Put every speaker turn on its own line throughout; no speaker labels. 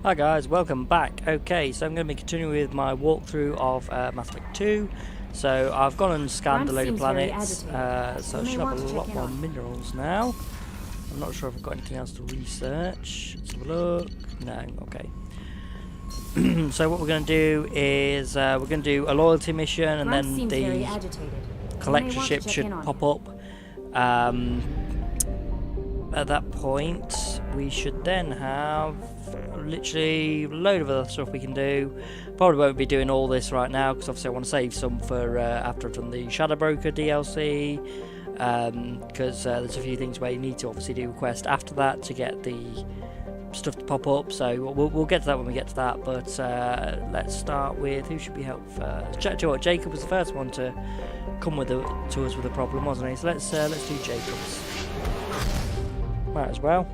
Hi guys, welcome back. Okay, so I'm going to be continuing with my walkthrough of Mass Effect 2. So I've gone and scanned a load of planets, so I should have a lot more minerals now. I'm not sure if I've got anything else to research. Let's have a look. No, okay. So what we're going to do is we're going to do a loyalty mission, and then the collector ship should pop up. At that point, we should then have literally a load of other stuff we can do. Probably won't be doing all this right now because obviously I want to save some for after I've done the Shadow Broker DLC, because there's a few things where you need to obviously do a quest after that to get the stuff to pop up. So we'll get to that when we get to that. But let's start with who should we help first. Do you know what? Jacob was the first one to come to us with a problem, wasn't he? So let's do Jacob's. Might as well.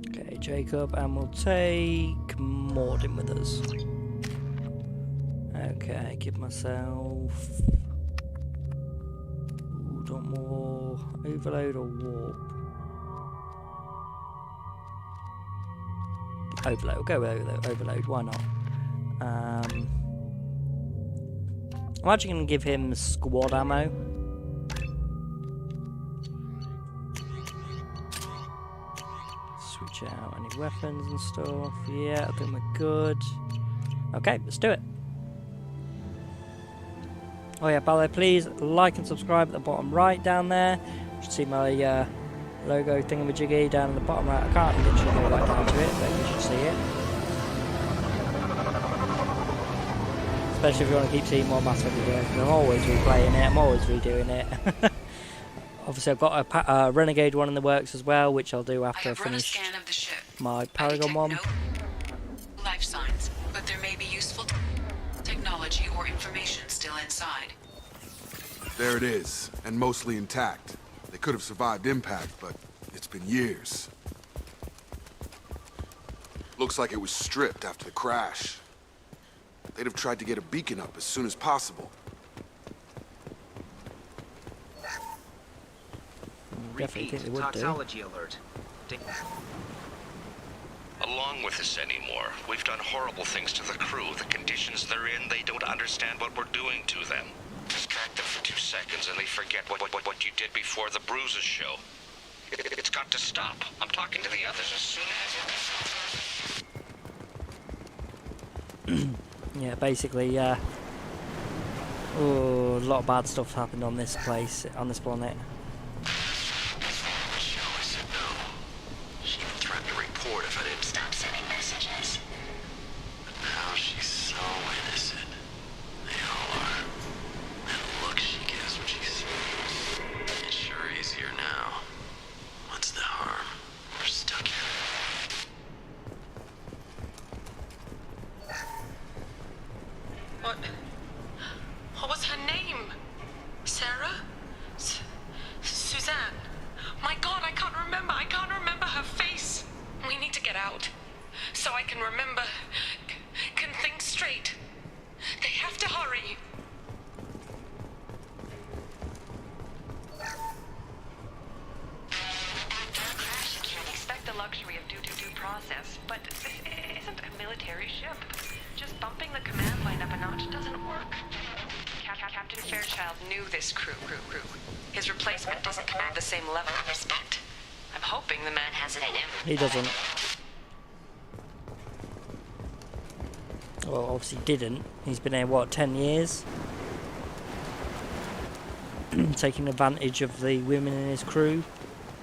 Okay, Jacob, and we'll take Morden with us. Okay, give myself... Don't more overload or warp? Overload. We'll go with overload. Why not? I'm actually going to give him squad ammo. Switch out any weapons and stuff. Yeah, I think we're good. Okay, let's do it. Oh yeah, by the way, please like and subscribe at the bottom right down there. You should see my logo thingamajiggy down in the bottom right. I can't literally go right down to it, but you should see it. Especially if you want to keep seeing more Mass Effect videos. I'm always replaying it, I'm always redoing it. Obviously I've got a Renegade one in the works as well, which I'll do after I finish my Paragon one.
No life signs, but there may be useful technology or information still inside.
There it is, and mostly intact. They could have survived impact, but it's been years. Looks like it was stripped after the crash. They'd have tried to get a beacon up as soon as possible.
Repeat,
toxology alert.
Along with this anymore. We've done horrible things to the crew. The conditions they're in, they don't understand what we're doing to them. Distract them for 2 seconds and they forget what you did before the bruises show. It's got to stop. I'm talking to the others as soon as...
Yeah, basically, oh, a lot of bad stuff happened on this place, on this planet.
What was her name? Sarah? Suzanne? My God, I can't remember. I can't remember her face. We need to get out so I can remember, can think straight. They have to hurry.
After a crash, you can expect the luxury of due process, but this isn't a military ship. Just bumping the command line up a notch doesn't work. Captain Fairchild knew this crew. His replacement doesn't command the same level of respect. I'm hoping the man has it in him.
He doesn't. Well, obviously didn't. He's been here, what, 10 years? Taking advantage of the women in his crew.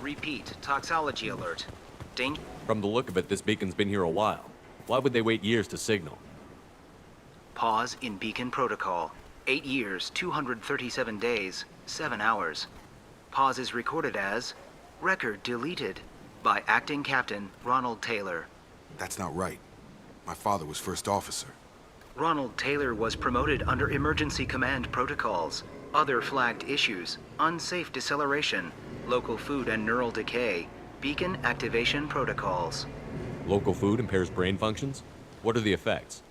Repeat, toxology alert. Danger.
From the look of it, this beacon's been here a while. Why would they wait years to signal?
Pause in beacon protocol. 8 years, 237 days, 7 hours. Pause is recorded as record deleted by Acting Captain Ronald Taylor.
That's not right. My father was first officer.
Ronald Taylor was promoted under emergency command protocols. Other flagged issues: unsafe deceleration, local food and neural decay, beacon activation protocols.
Local food impairs brain functions? What are the effects?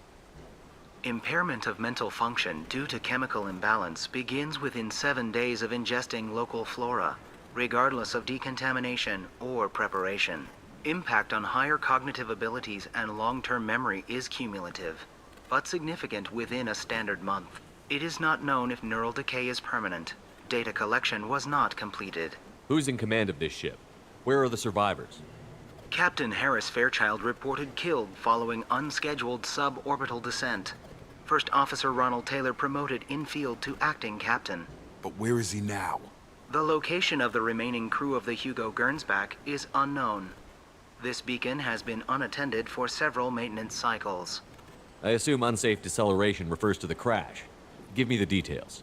Impairment of mental function due to chemical imbalance begins within 7 days of ingesting local flora, regardless of decontamination or preparation. Impact on higher cognitive abilities and long-term memory is cumulative, but significant within a standard month. It is not known if neural decay is permanent. Data collection was not completed.
Who's in command of this ship? Where are the survivors?
Captain Harris Fairchild reported killed following unscheduled suborbital descent. First Officer Ronald Taylor promoted in-field to acting captain.
But where is he now?
The location of the remaining crew of the Hugo Gernsback is unknown. This beacon has been unattended for several maintenance cycles.
I assume unsafe deceleration refers to the crash. Give me the details.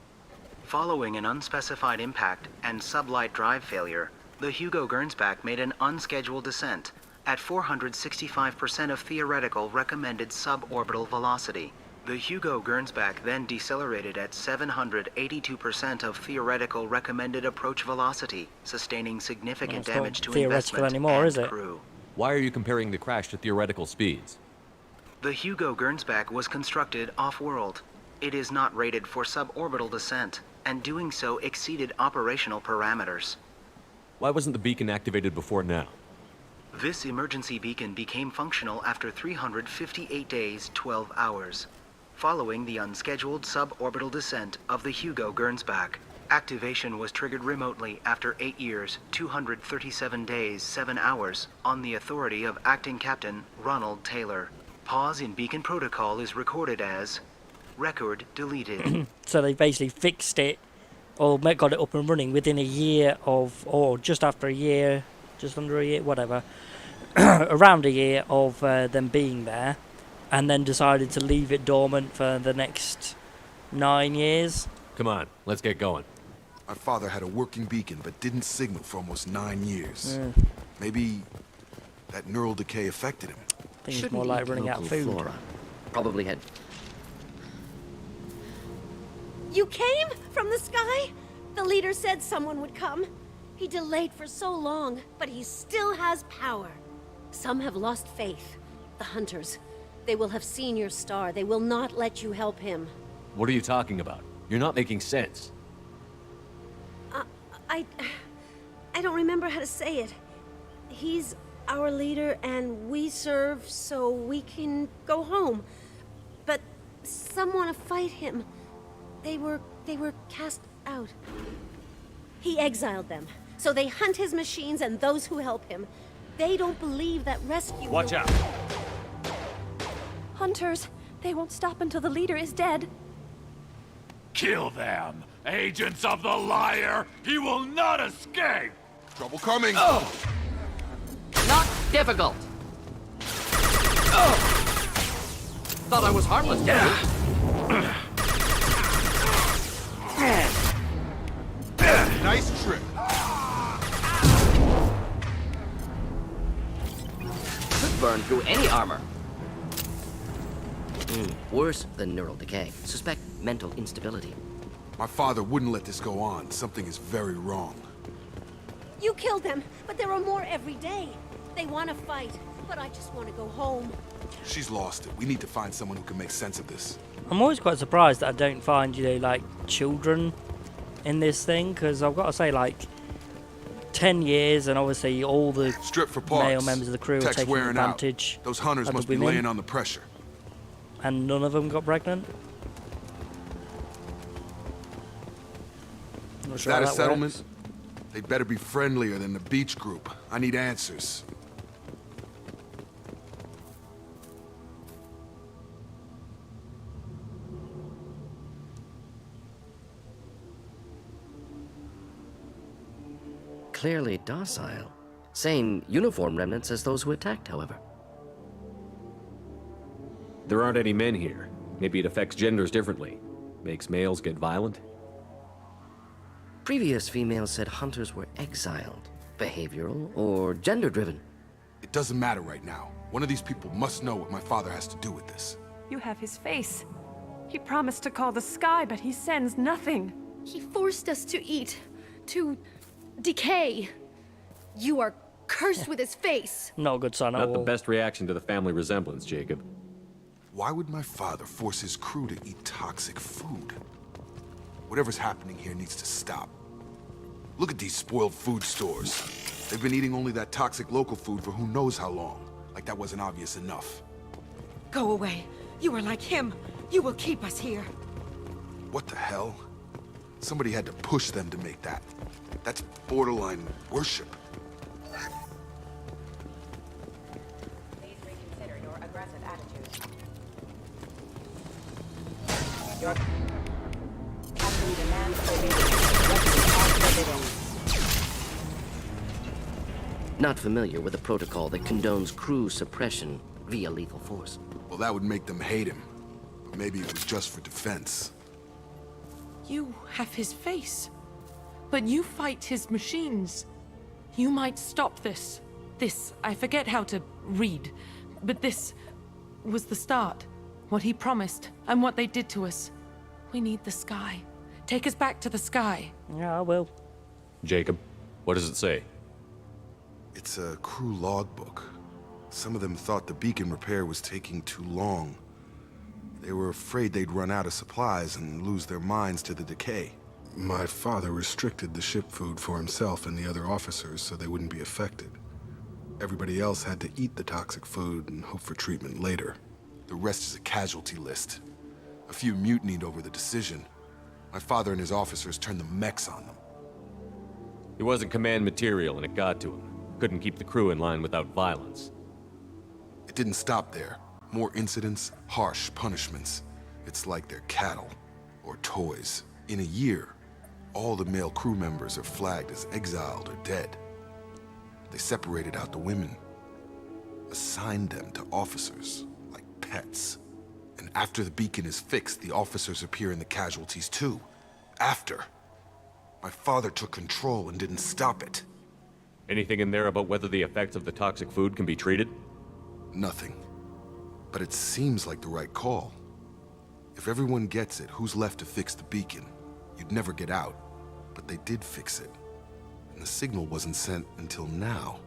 Following an unspecified impact and sublight drive failure, the Hugo Gernsback made an unscheduled descent at 465% of theoretical recommended suborbital velocity. The Hugo Gernsback then decelerated at 782% of theoretical recommended approach velocity, sustaining significant
Well, it's
damage
not
to
theoretical
investment
anymore,
and
is it?
crew.
Why are you comparing the crash to theoretical speeds?
The Hugo Gernsback was constructed off-world. It is not rated for suborbital descent, and doing so exceeded operational parameters.
Why wasn't the beacon activated before now?
This emergency beacon became functional after 358 days, 12 hours. Following the unscheduled suborbital descent of the Hugo Gernsback, activation was triggered remotely after 8 years, 237 days, 7 hours, on the authority of Acting Captain Ronald Taylor. Pause in beacon protocol is recorded as record deleted.
So they basically fixed it, or got it up and running within a year of, or just after a year, just under a year, whatever, around a year of them being there, and then decided to leave it dormant for the next 9 years.
Come on, let's get going.
My father had a working beacon, but didn't signal for almost 9 years. Maybe that neural decay affected him.
I think it's more like running out of food.
Flora. Probably had.
You came from the sky? The leader said someone would come. He delayed for so long, but he still has power. Some have lost faith. The hunters. They will have seen your star. They will not let you help him.
What are you talking about? You're not making sense.
I don't remember how to say it. He's our leader and we serve so we can go home. But some want to fight him. They were cast out. He exiled them. So they hunt his machines and those who help him. They don't believe that rescue.
Watch out!
Hunters, they won't stop until the leader is dead.
Kill them! Agents of the liar! He will not escape!
Trouble coming!
Not difficult. Thought I was harmless,
Nice trip.
Could burn through any armor. Worse than neural decay. Suspect mental instability.
My father wouldn't let this go on. Something is very wrong.
You killed them, but there are more every day. They want to fight, but I just want to go home.
She's lost it. We need to find someone who can make sense of this.
I'm always quite surprised that I don't find, like, children in this thing, because I've got to say, like, 10 years, and obviously all the
Strip for parts.
male members of the crew are
Tech's
taking
wearing out.
advantage
Those hunters
of the
must be
women,
laying on the pressure.
and none of them got pregnant. Not
Is
sure
that
how
a settlement?
works.
They'd better be friendlier than the beach group. I need answers.
Clearly docile. Same uniform remnants as those who attacked, however.
There aren't any men here. Maybe it affects genders differently. Makes males get violent?
Previous females said hunters were exiled. Behavioral or gender-driven.
It doesn't matter right now. One of these people must know what my father has to do with this.
You have his face. He promised to call the sky, but he sends nothing.
He forced us to eat, to
Decay. You are cursed with his face.
Not a good sign at all.
Not the best reaction to the family resemblance, Jacob.
Why would my father force his crew to eat toxic food? Whatever's happening here needs to stop. Look at these spoiled food stores. They've been eating only that toxic local food for who knows how long. Like that wasn't obvious enough.
Go away. You are like him. You will keep us here.
What the hell? Somebody had to push them to make that. That's borderline worship.
Please reconsider your aggressive attitude. Your captain demands obedience. Weapons are forbidden.
Not familiar with a protocol that condones crew suppression via lethal force.
Well, that would make them hate him. But maybe it was just for defense.
You have his face. But you fight his machines. You might stop this. This, I forget how to read. But this was the start. What he promised, and what they did to us. We need the sky. Take us back to the sky.
Yeah, I will.
Jacob, what does it say?
It's a crew logbook. Some of them thought the beacon repair was taking too long. They were afraid they'd run out of supplies and lose their minds to the decay. My father restricted the ship food for himself and the other officers so they wouldn't be affected. Everybody else had to eat the toxic food and hope for treatment later. The rest is a casualty list. A few mutinied over the decision. My father and his officers turned the mechs on them.
He wasn't command material and it got to him. Couldn't keep the crew in line without violence.
It didn't stop there. More incidents, harsh punishments. It's like they're cattle or toys. In a year, all the male crew members are flagged as exiled or dead. They separated out the women, assigned them to officers like pets. And after the beacon is fixed, the officers appear in the casualties too. After. My father took control and didn't stop it.
Anything in there about whether the effects of the toxic food can be treated?
Nothing. But it seems like the right call. If everyone gets it, who's left to fix the beacon? You'd never get out. But they did fix it. And the signal wasn't sent until now.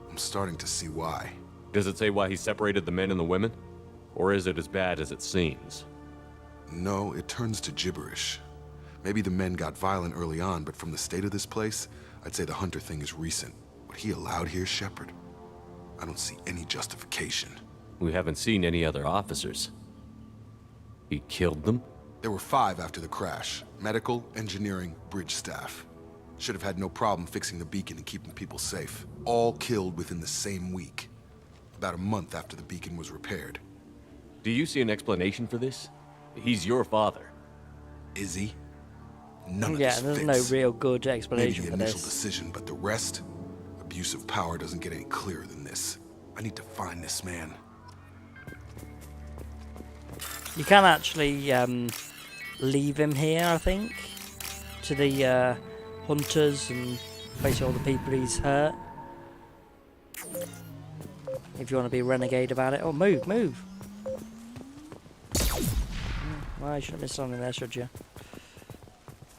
I'm starting to see why.
Does it say why he separated the men and the women? Or is it as bad as it seems?
No, it turns to gibberish. Maybe the men got violent early on, but from the state of this place, I'd say the Hunter thing is recent. What he allowed here, Shepard? I don't see any justification.
We haven't seen any other officers. He killed them?
There were 5 after the crash. Medical, engineering, bridge staff. Should have had no problem fixing the beacon and keeping people safe. All killed within the same week. About a month after the beacon was repaired.
Do you see an explanation for this? He's your father.
Is he? None of
yeah,
this
there's
fits.
no real good explanation
Maybe
for
the initial
this.
decision, but the rest? Abuse of power doesn't get any clearer than this. I need to find this man.
You can actually leave him here, I think, to the hunters and basically all the people he's hurt. If you want to be a renegade about it. Oh, move, move! Well, you shouldn't miss something there, should you?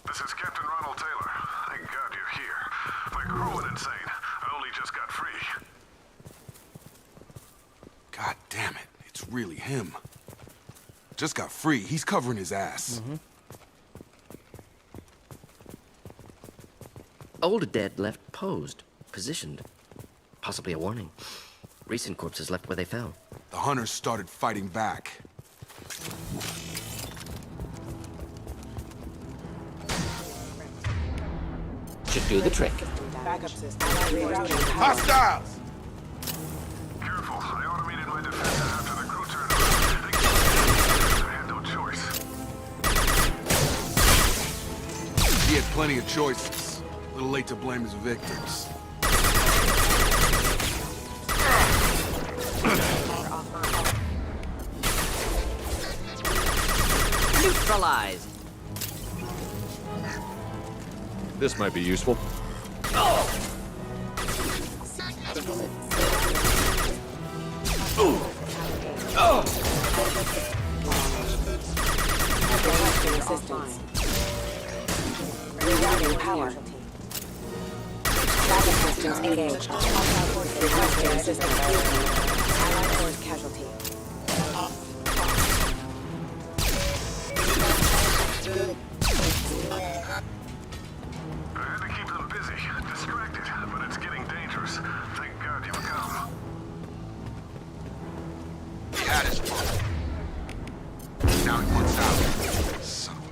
This is Captain Ronald Taylor. Thank God you're here. My crew went insane. I only just got free.
God damn it, it's really him. Just got free. He's covering his ass.
Old dead left posed, positioned. Possibly a warning. Recent corpses left where they fell.
The hunters started fighting back.
Should do the trick.
Hostiles!
Careful. I automated my defenses after the crew turned on. I had no choice.
He had plenty of choices. A little late to blame his victims.
Neutralized.
This might be useful.
Rerouting power. Systems engaged. Hostile forces requesting assistance. Allied force casualty.
I had to keep them busy, distracted, but it's getting dangerous. Thank God you've come.
He had his fun. Now he wants out. Son of a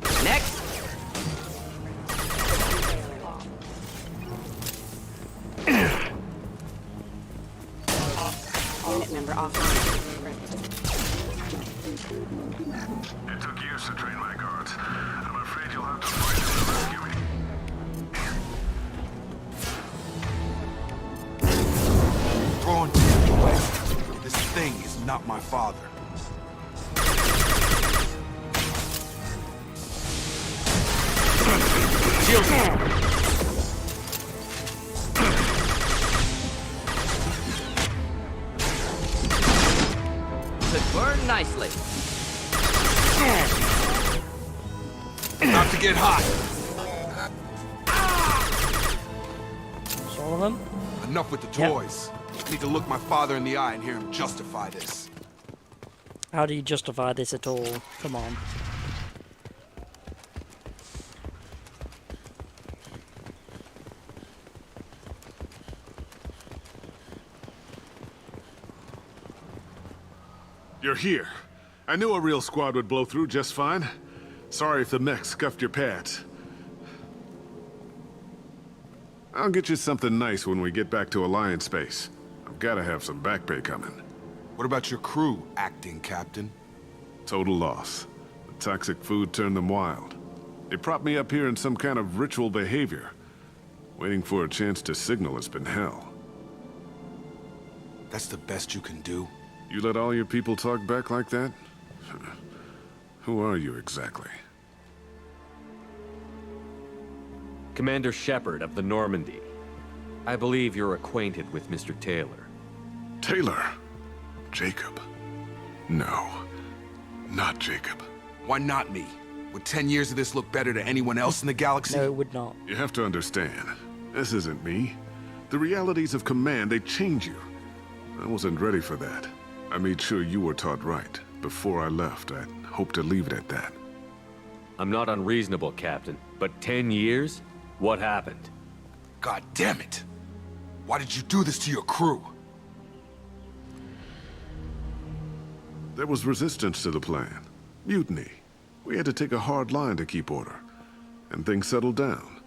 bitch.
Next!
Unit member offline.
It took years to train my guards. I'm afraid you'll have to fight them to rescue me.
Throwing damage away. This thing is not my father.
Could burn nicely.
About to get hot.
That's all of them.
Enough with the toys. I need to look my father in the eye and hear him justify this.
How do you justify this at all? Come on.
You're here. I knew a real squad would blow through just fine. Sorry if the mech scuffed your pads. I'll get you something nice when we get back to Alliance space. I've gotta have some back pay coming.
What about your crew, acting captain?
Total loss. The toxic food turned them wild. They propped me up here in some kind of ritual behavior. Waiting for a chance to signal has been hell.
That's the best you can do?
You let all your people talk back like that? Who are you exactly?
Commander Shepard of the Normandy. I believe you're acquainted with Mr. Taylor.
Taylor? Jacob? No. Not Jacob.
Why not me? Would 10 years of this look better to anyone else in the galaxy?
No, it would not.
You have to understand, this isn't me. The realities of command, they change you. I wasn't ready for that. I made sure you were taught right. Before I left, I hoped to leave it at that.
I'm not unreasonable, Captain, but 10 years? What happened?
God damn it! Why did you do this to your crew?
There was resistance to the plan. Mutiny. We had to take a hard line to keep order. And things settled down.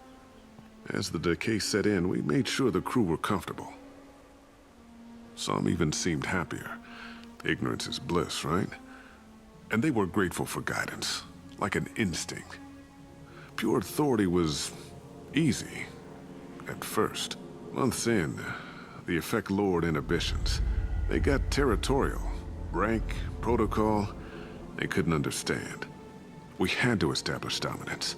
As the decay set in, we made sure the crew were comfortable. Some even seemed happier. Ignorance is bliss, right? And they were grateful for guidance, like an instinct. Pure authority was easy, at first. Months in, the effect lowered inhibitions. They got territorial. Rank, protocol, they couldn't understand. We had to establish dominance.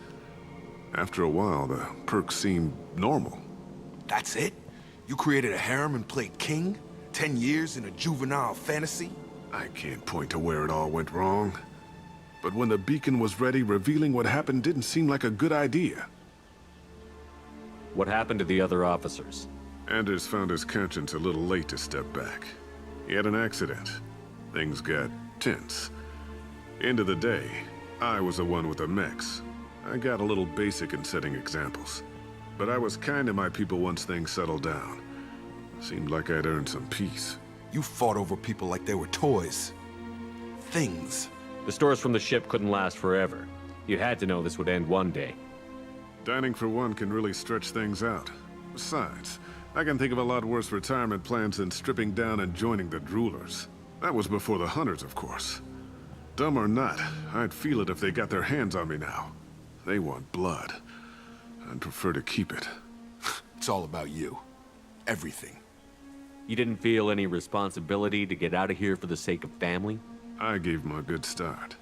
After a while, the perks seemed normal.
That's it? You created a harem and played king? 10 years in a juvenile fantasy?
I can't point to where it all went wrong. But when the beacon was ready, revealing what happened didn't seem like a good idea.
What happened to the other officers?
Anders found his conscience a little late to step back. He had an accident. Things got tense. End of the day, I was the one with the mechs. I got a little basic in setting examples. But I was kind to my people once things settled down. Seemed like I'd earned some peace.
You fought over people like they were toys. Things.
The stores from the ship couldn't last forever. You had to know this would end one day.
Dining for one can really stretch things out. Besides, I can think of a lot worse retirement plans than stripping down and joining the droolers. That was before the hunters, of course. Dumb or not, I'd feel it if they got their hands on me now. They want blood. I'd prefer to keep it.
It's all about you. Everything.
You didn't feel any responsibility to get out of here for the sake of family?
I gave him a good start.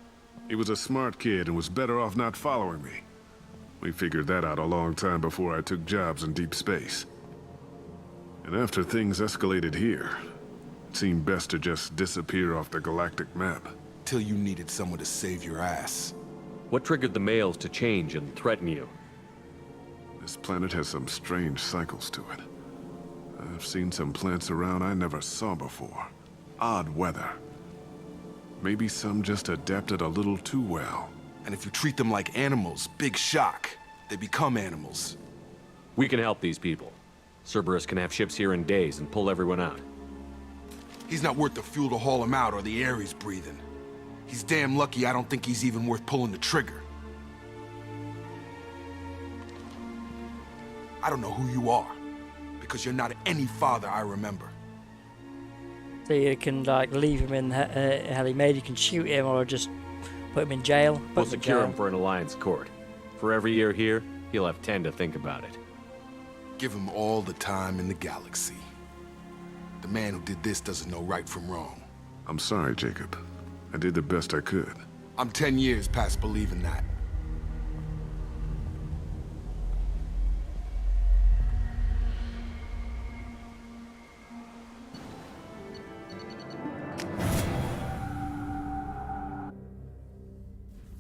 He was a smart kid and was better off not following me. We figured that out a long time before I took jobs in deep space. And after things escalated here, it seemed best to just disappear off the galactic map.
Till you needed someone to save your ass.
What triggered the males to change and threaten you?
This planet has some strange cycles to it. I've seen some plants around I never saw before. Odd weather. Maybe some just adapted a little too well.
And if you treat them like animals, big shock. They become animals.
We can help these people. Cerberus can have ships here in days and pull everyone out.
He's not worth the fuel to haul him out or the air he's breathing. He's damn lucky I don't think he's even worth pulling the trigger. I don't know who you are, because you're not any father I remember.
So you can like leave him in hell he made. You can shoot him or just put him in jail.
We'll secure him for an alliance court. For every year here, he'll have 10 to think about it.
Give him all the time in the galaxy. The man who did this doesn't know right from wrong.
I'm sorry, Jacob. I did the best I could.
I'm 10 years past believing that.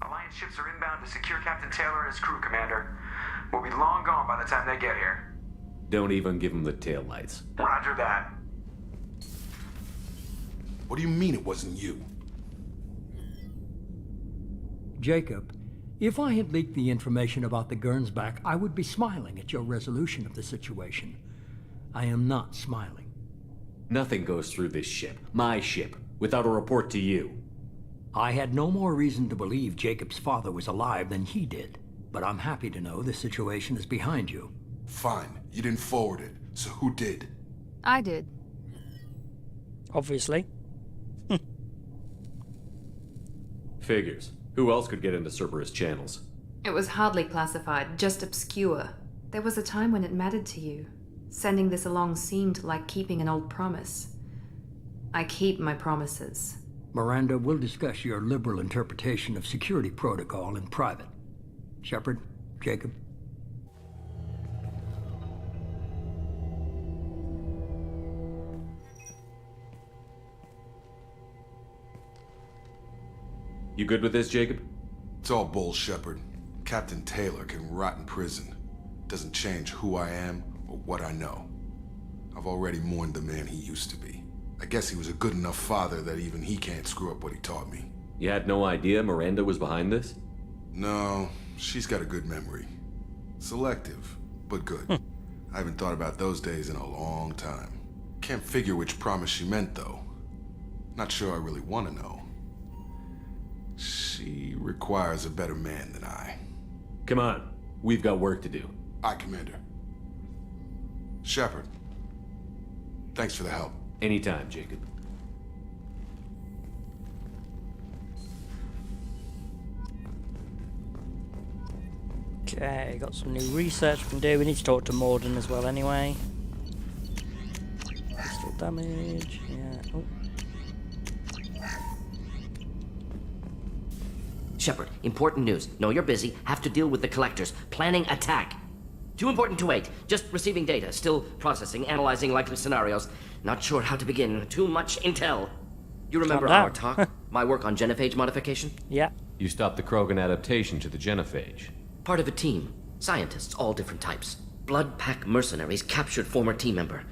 Alliance ships are inbound to secure Captain Taylor and his crew, Commander. We'll be long gone by the time they get here.
Don't even give him the taillights.
Roger that.
What do you mean it wasn't you?
Jacob, if I had leaked the information about the Gernsback, I would be smiling at your resolution of the situation. I am not smiling.
Nothing goes through this ship, my ship, without a report to you.
I had no more reason to believe Jacob's father was alive than he did, but I'm happy to know the situation is behind you.
Fine. You didn't forward it, so who did?
I did.
Obviously.
Figures. Who else could get into Cerberus channels?
It was hardly classified, just obscure. There was a time when it mattered to you. Sending this along seemed like keeping an old promise. I keep my promises.
Miranda, we'll discuss your liberal interpretation of security protocol in private. Shepard, Jacob.
You good with this, Jacob?
It's all bull, Shepard. Captain Taylor can rot in prison. Doesn't change who I am or what I know. I've already mourned the man he used to be. I guess he was a good enough father that even he can't screw up what he taught me.
You had no idea Miranda was behind this?
No, she's got a good memory. Selective, but good. I haven't thought about those days in a long time. Can't figure which promise she meant, though. Not sure I really want to know. She requires a better man than I.
Come on, we've got work to do.
Aye, Commander. Shepard, thanks for the help.
Anytime, Jacob.
Okay, got some new research we can do. We need to talk to Morden as well anyway. Pistol damage, yeah. Oh.
Shepard, important news. Know you're busy. Have to deal with the collectors. Planning attack. Too important to wait. Just receiving data. Still processing, analyzing likely scenarios. Not sure how to begin. Too much intel. You remember our talk? My work on genophage modification?
Yeah.
You stopped the Krogan adaptation to the genophage.
Part of a team. Scientists, all different types. Blood pack mercenaries captured former team member.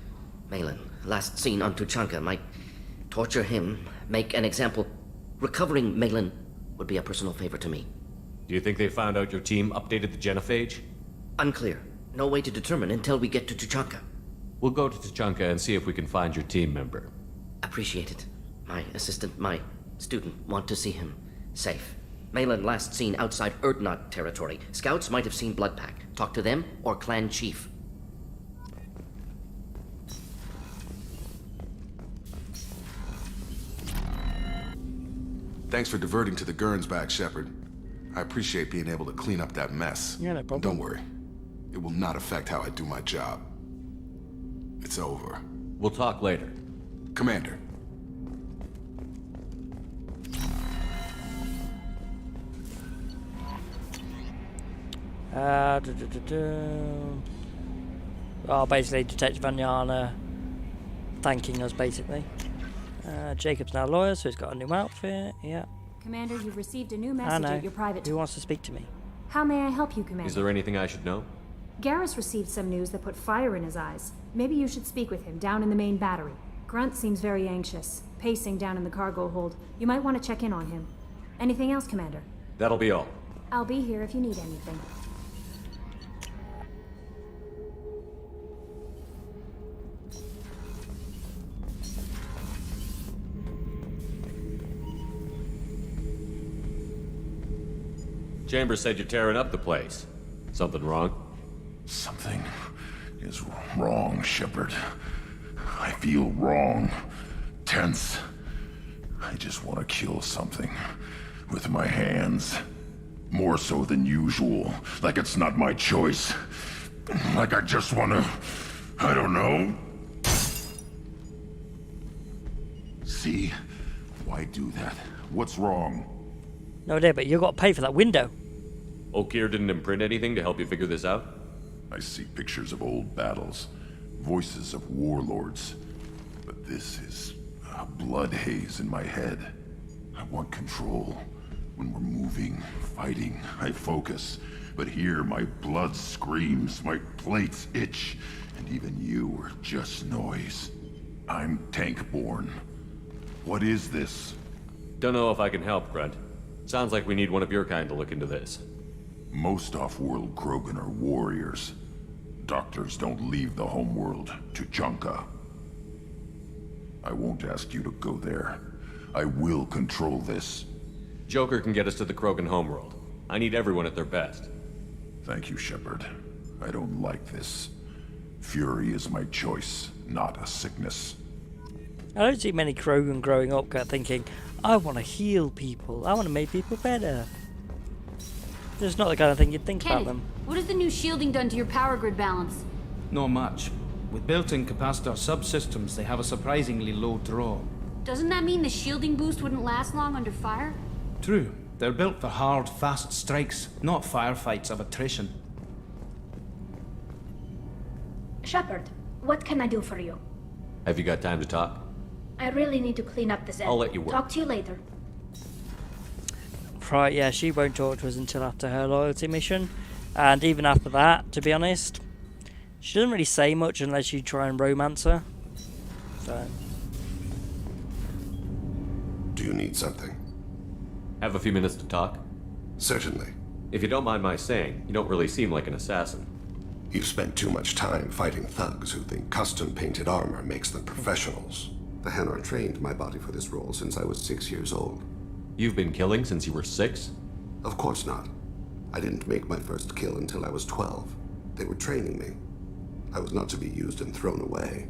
Malin, last seen on Tuchanka, might torture him, make an example. Recovering Malin would be a personal favor to me.
Do you think they found out your team updated the genophage?
Unclear. No way to determine until we get to Tuchanka.
We'll go to Tuchanka and see if we can find your team member.
Appreciate it. My assistant, my student, want to see him safe. Malin last seen outside Erdnot territory. Scouts might have seen Bloodpack. Talk to them or clan chief.
Thanks for diverting to the Gernsback, Shepard. I appreciate being able to clean up that mess.
Yeah, no problem.
Don't worry. It will not affect how I do my job. It's over.
We'll talk later.
Commander.
Oh, basically Detective Anyana thanking us, basically. Jacob's now a lawyer, so he's got a new outfit. Yeah.
Commander, you've received a new message at your private...
Who wants to speak to me?
How may I help you, Commander?
Is there anything I should know?
Garrus received some news that put fire in his eyes. Maybe you should speak with him down in the main battery. Grunt seems very anxious, pacing down in the cargo hold. You might want to check in on him. Anything else, Commander?
That'll be all.
I'll be here if you need anything.
Chambers said you're tearing up the place. Something wrong?
Something is wrong, Shepard. I feel wrong. Tense. I just want to kill something. With my hands. More so than usual. Like it's not my choice. Like I just want to... I don't know. See? Why do that? What's wrong?
No idea, but you got to pay for that window.
Okir didn't imprint anything to help you figure this out?
I see pictures of old battles. Voices of warlords. But this is a blood haze in my head. I want control. When we're moving, fighting, I focus. But here, my blood screams, my plates itch, and even you are just noise. I'm tank-born. What is this?
Don't know if I can help, Grunt. Sounds like we need one of your kind to look into this.
Most off-world Krogan are warriors. Doctors don't leave the homeworld to Junka. I won't ask you to go there. I will control this.
Joker can get us to the Krogan homeworld. I need everyone at their best.
Thank you, Shepard. I don't like this. Fury is my choice, not a sickness.
I don't see many Krogan growing up thinking, I want to heal people. I want to make people better. It's not the kind of thing you'd think about them.
What has the new shielding done to your power grid balance?
Not much. With built-in capacitor subsystems, they have a surprisingly low draw.
Doesn't that mean the shielding boost wouldn't last long under fire?
True. They're built for hard, fast strikes, not firefights of attrition.
Shepard, what can I do for you?
Have you got time to talk?
I really need to clean up this end.
I'll let you work.
Talk to you later.
Right, yeah, she won't talk to us until after her loyalty mission. And even after that, to be honest, she doesn't really say much unless you try and romance her. So.
Do you need something?
Have a few minutes to talk?
Certainly.
If you don't mind my saying, you don't really seem like an assassin.
You've spent too much time fighting thugs who think custom-painted armor makes them professionals. The Hanar trained my body for this role since I was 6 years old.
You've been killing since you were 6?
Of course not. I didn't make my first kill until I was 12. They were training me. I was not to be used and thrown away.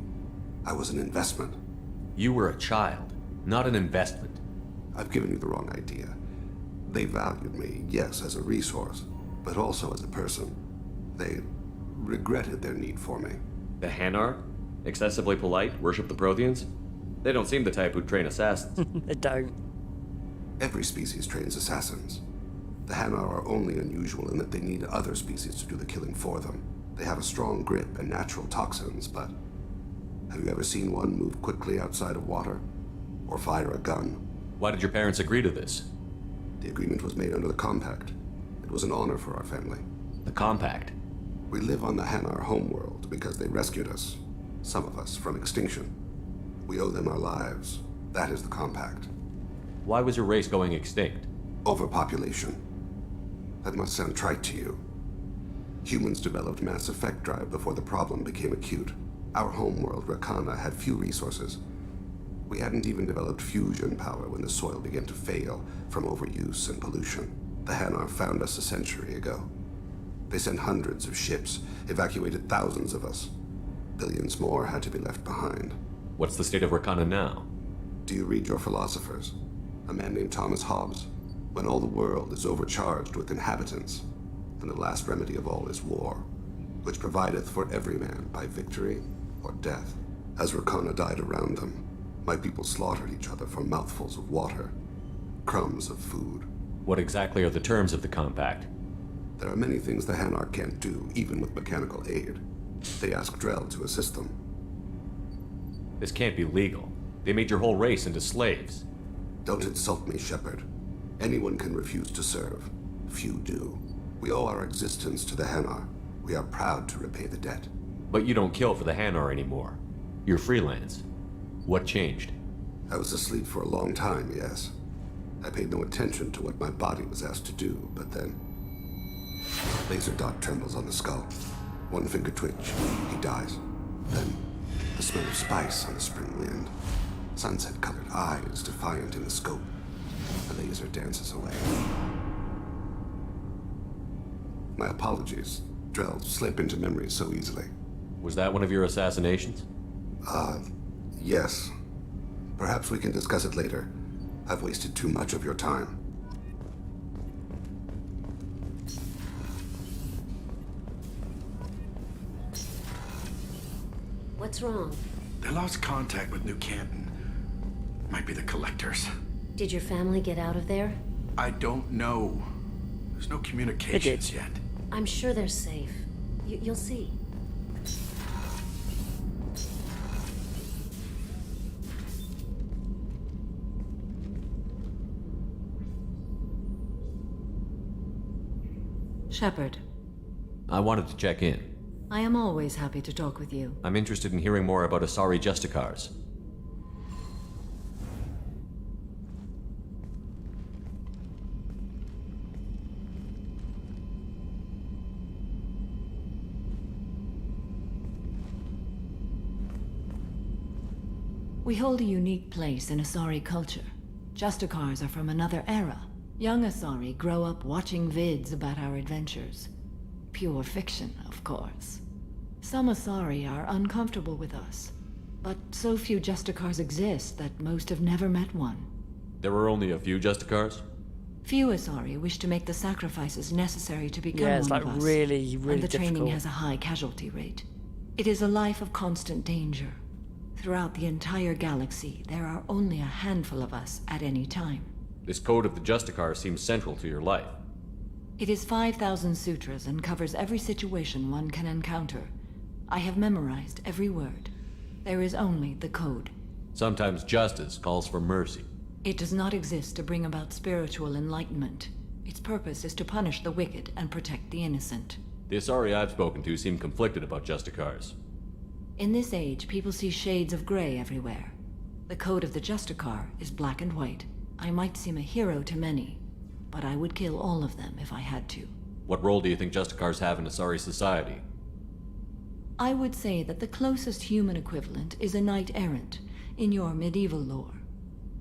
I was an investment.
You were a child, not an investment.
I've given you the wrong idea. They valued me, yes, as a resource, but also as a person. They regretted their need for me.
The Hanar? Excessively polite, worship the Protheans? They don't seem the type who'd train assassins.
They don't.
Every species trains assassins. The Hanar are only unusual in that they need other species to do the killing for them. They have a strong grip and natural toxins, but have you ever seen one move quickly outside of water? Or fire a gun?
Why did your parents agree to this?
The agreement was made under the Compact. It was an honor for our family.
The Compact?
We live on the Hanar homeworld because they rescued us, some of us, from extinction. We owe them our lives. That is the Compact.
Why was your race going extinct?
Overpopulation. That must sound trite to you. Humans developed mass effect drive before the problem became acute. Our homeworld, Rakana, had few resources. We hadn't even developed fusion power when the soil began to fail from overuse and pollution. The Hanar found us a century ago. They sent hundreds of ships, evacuated thousands of us. Billions more had to be left behind.
What's the state of Rakana now?
Do you read your philosophers? A man named Thomas Hobbes. When all the world is overcharged with inhabitants, and the last remedy of all is war, which provideth for every man by victory or death. As Rakana died around them, my people slaughtered each other for mouthfuls of water, crumbs of food.
What exactly are the terms of the Compact?
There are many things the Hanar can't do, even with mechanical aid. They ask Drell to assist them.
This can't be legal. They made your whole race into slaves.
Don't insult me, Shepard. Anyone can refuse to serve. Few do. We owe our existence to the Hanar. We are proud to repay the debt.
But you don't kill for the Hanar anymore. You're freelance. What changed?
I was asleep for a long time, yes. I paid no attention to what my body was asked to do, but then... Laser dot trembles on the skull. One finger twitch. He dies. Then, the smell of spice on the spring wind. Sunset-colored eyes defiant in the scope. The laser dances away. My apologies. Drells slip into memory so easily.
Was that one of your assassinations?
Yes. Perhaps we can discuss it later. I've wasted too much of your time.
What's wrong?
They lost contact with New Canton. Might be the collectors.
Did your family get out of there?
I don't know. There's no communications yet.
I'm sure they're safe. You'll see.
Shepard,
I wanted to check in.
I am always happy to talk with you.
I'm interested in hearing more about Asari Justicars.
We hold a unique place in Asari culture. Justicars are from another era. Young Asari grow up watching vids about our adventures. Pure fiction, of course. Some Asari are uncomfortable with us, but so few Justicars exist that most have never met one.
There were only a few Justicars?
Few Asari wish to make the sacrifices necessary to become
yeah, it's
one
like
of us.
really
And the training
difficult.
has a high casualty rate. It is a life of constant danger. Throughout the entire galaxy, there are only a handful of us at any time.
This code of the Justicar seems central to your life.
It is 5,000 sutras and covers every situation one can encounter. I have memorized every word. There is only the code.
Sometimes justice calls for mercy.
It does not exist to bring about spiritual enlightenment. Its purpose is to punish the wicked and protect the innocent.
The Asari I've spoken to seem conflicted about Justicars.
In this age, people see shades of gray everywhere. The code of the Justicar is black and white. I might seem a hero to many, but I would kill all of them if I had to.
What role do you think Justicars have in Asari society?
I would say that the closest human equivalent is a knight-errant in your medieval lore.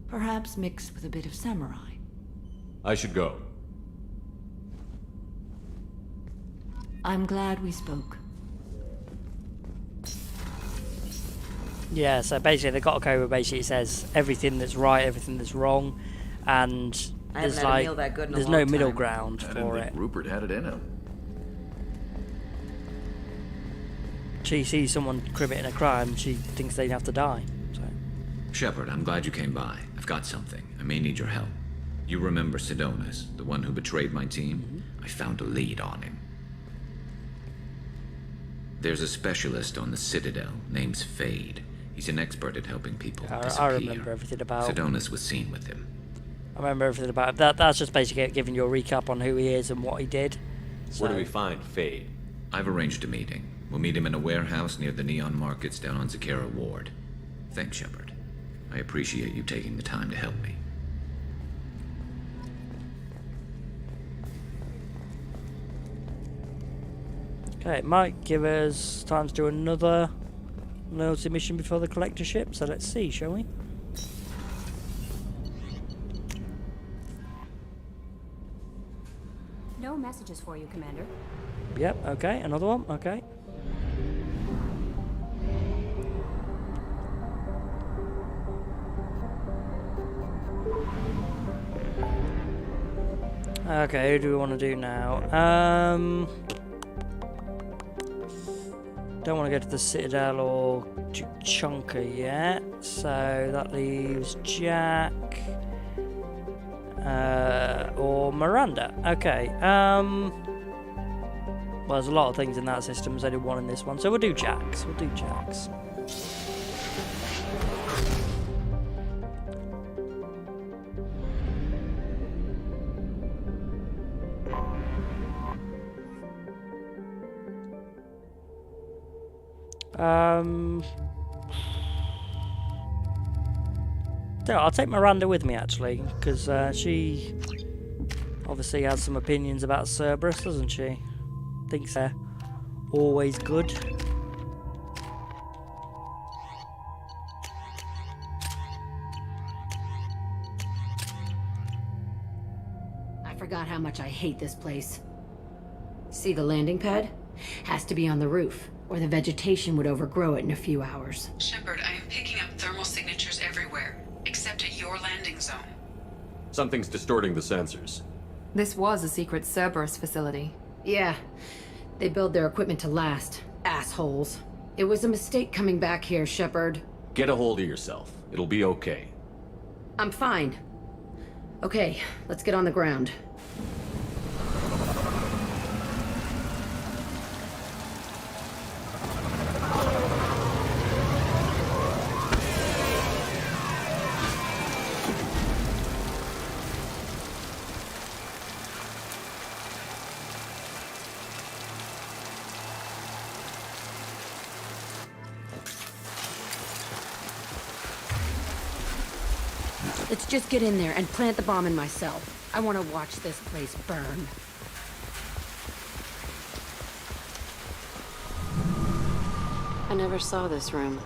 Perhaps mixed with a bit of samurai.
I should go.
I'm glad we spoke.
Yeah, so basically they've got a code where basically it says everything that's right, everything that's wrong, and
I
there's
haven't had a
like
meal that good in a
there's
long
no middle
time.
ground
I didn't
for
think
it.
Rupert had it in him.
She sees someone committing a crime, she thinks they'd have to die. So.
Shepard, I'm glad you came by. I've got something. I may need your help. You remember Sidonis, the one who betrayed my team? I found a lead on him. There's a specialist on the Citadel named Fade. He's an expert at helping people disappear.
I remember everything about...
Sidonis was seen with him.
I remember everything about that. That's just basically giving you a recap on who he is and what he did. So.
Where do we find Fade?
I've arranged a meeting. We'll meet him in a warehouse near the Neon Markets down on Zakera Ward. Thanks, Shepard. I appreciate you taking the time to help me.
Okay, it might give us time to do another loyalty mission before the collector ship, so let's see, shall we?
No messages for you, Commander.
Yep, okay, another one, okay. Okay, who do we want to do now? Don't want to go to the Citadel or Chunka yet, so that leaves Jack or Miranda. Okay, well, there's a lot of things in that system, there's only one in this one, so we'll do Jack's. I'll take Miranda with me actually, because she obviously has some opinions about Cerberus, doesn't she? Thinks they're always good.
I forgot how much I hate this place. See the landing pad? Has to be on the roof, or the vegetation would overgrow it in a few hours.
Shepard, I am picking up thermal signatures everywhere, except at your landing zone.
Something's distorting the sensors.
This was a secret Cerberus facility.
Yeah. They build their equipment to last. Assholes. It was a mistake coming back here, Shepard.
Get a hold of yourself. It'll be okay.
I'm fine. Okay, let's get on the ground. Let's just get in there and plant the bomb in myself. I want to watch this place burn.
I never saw this room.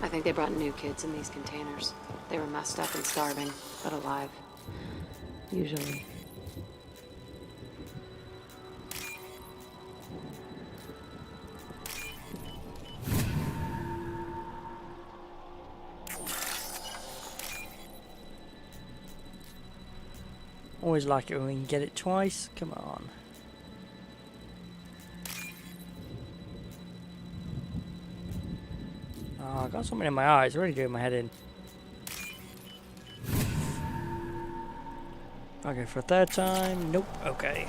I think they brought new kids in these containers. They were messed up and starving, but alive. Usually.
Always like it when we can get it twice. Come on. Oh, I got something in my eye. It's really doing my head in. Okay, for a third time. Nope. Okay.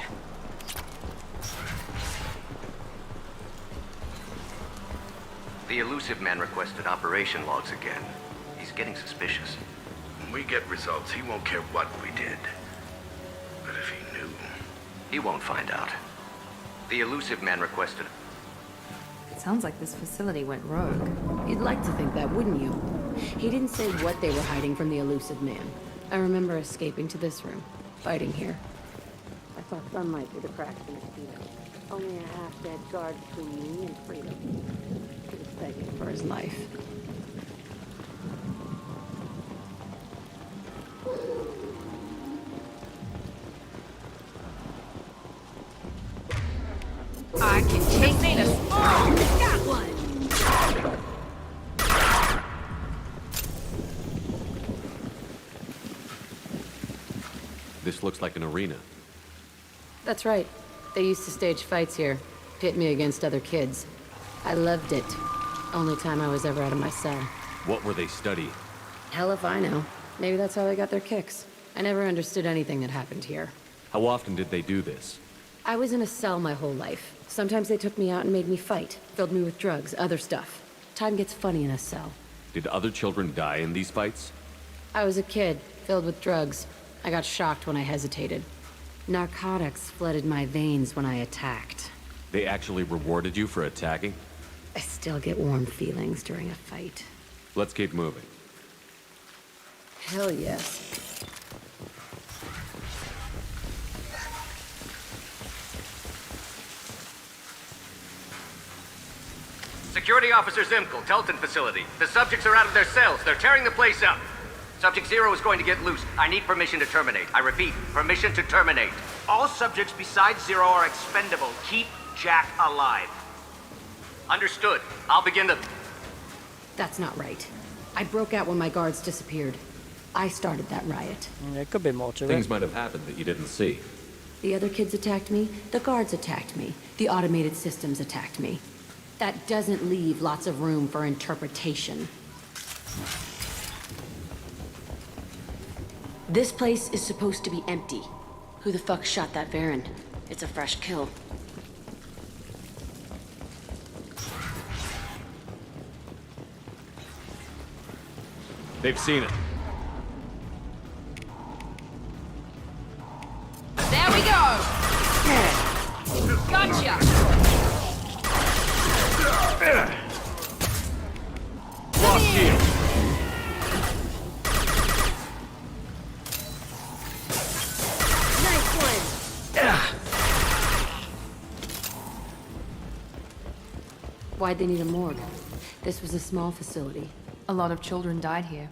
The elusive man requested operation logs again. He's getting suspicious.
When we get results, he won't care what we did. But if he knew...
He won't find out. The elusive man requested...
It sounds like this facility went rogue.
You'd like to think that, wouldn't you? He didn't say what they were hiding from the elusive man. I remember escaping to this room, fighting here. I saw sunlight through the cracks in his steel. Only a half-dead guard between me and freedom. He was begging for his life.
I can take this. Oh, got one.
This looks like an arena.
That's right. They used to stage fights here, pit me against other kids. I loved it. Only time I was ever out of my cell.
What were they studying?
Hell if I know. Maybe that's how they got their kicks. I never understood anything that happened here.
How often did they do this?
I was in a cell my whole life. Sometimes they took me out and made me fight, filled me with drugs, other stuff. Time gets funny in a cell.
Did other children die in these fights?
I was a kid, filled with drugs. I got shocked when I hesitated. Narcotics flooded my veins when I attacked.
They actually rewarded you for attacking?
I still get warm feelings during a fight.
Let's keep moving.
Hell yes.
Security Officer Zimkel, Telton facility. The subjects are out of their cells. They're tearing the place up. Subject Zero is going to get loose. I need permission to terminate. I repeat, permission to terminate.
All subjects besides Zero are expendable. Keep Jack alive.
Understood. I'll begin the...
That's not right. I broke out when my guards disappeared. I started that riot.
There could be more to it.
Things might have happened that you didn't see.
The other kids attacked me, the guards attacked me, the automated systems attacked me. That doesn't leave lots of room for interpretation. This place is supposed to be empty. Who the fuck shot that Baron? It's a fresh kill.
They've seen it.
There we go. Gotcha.
Lost shield.
Nice one. Why'd they need a morgue? This was a small facility.
A lot of children died here.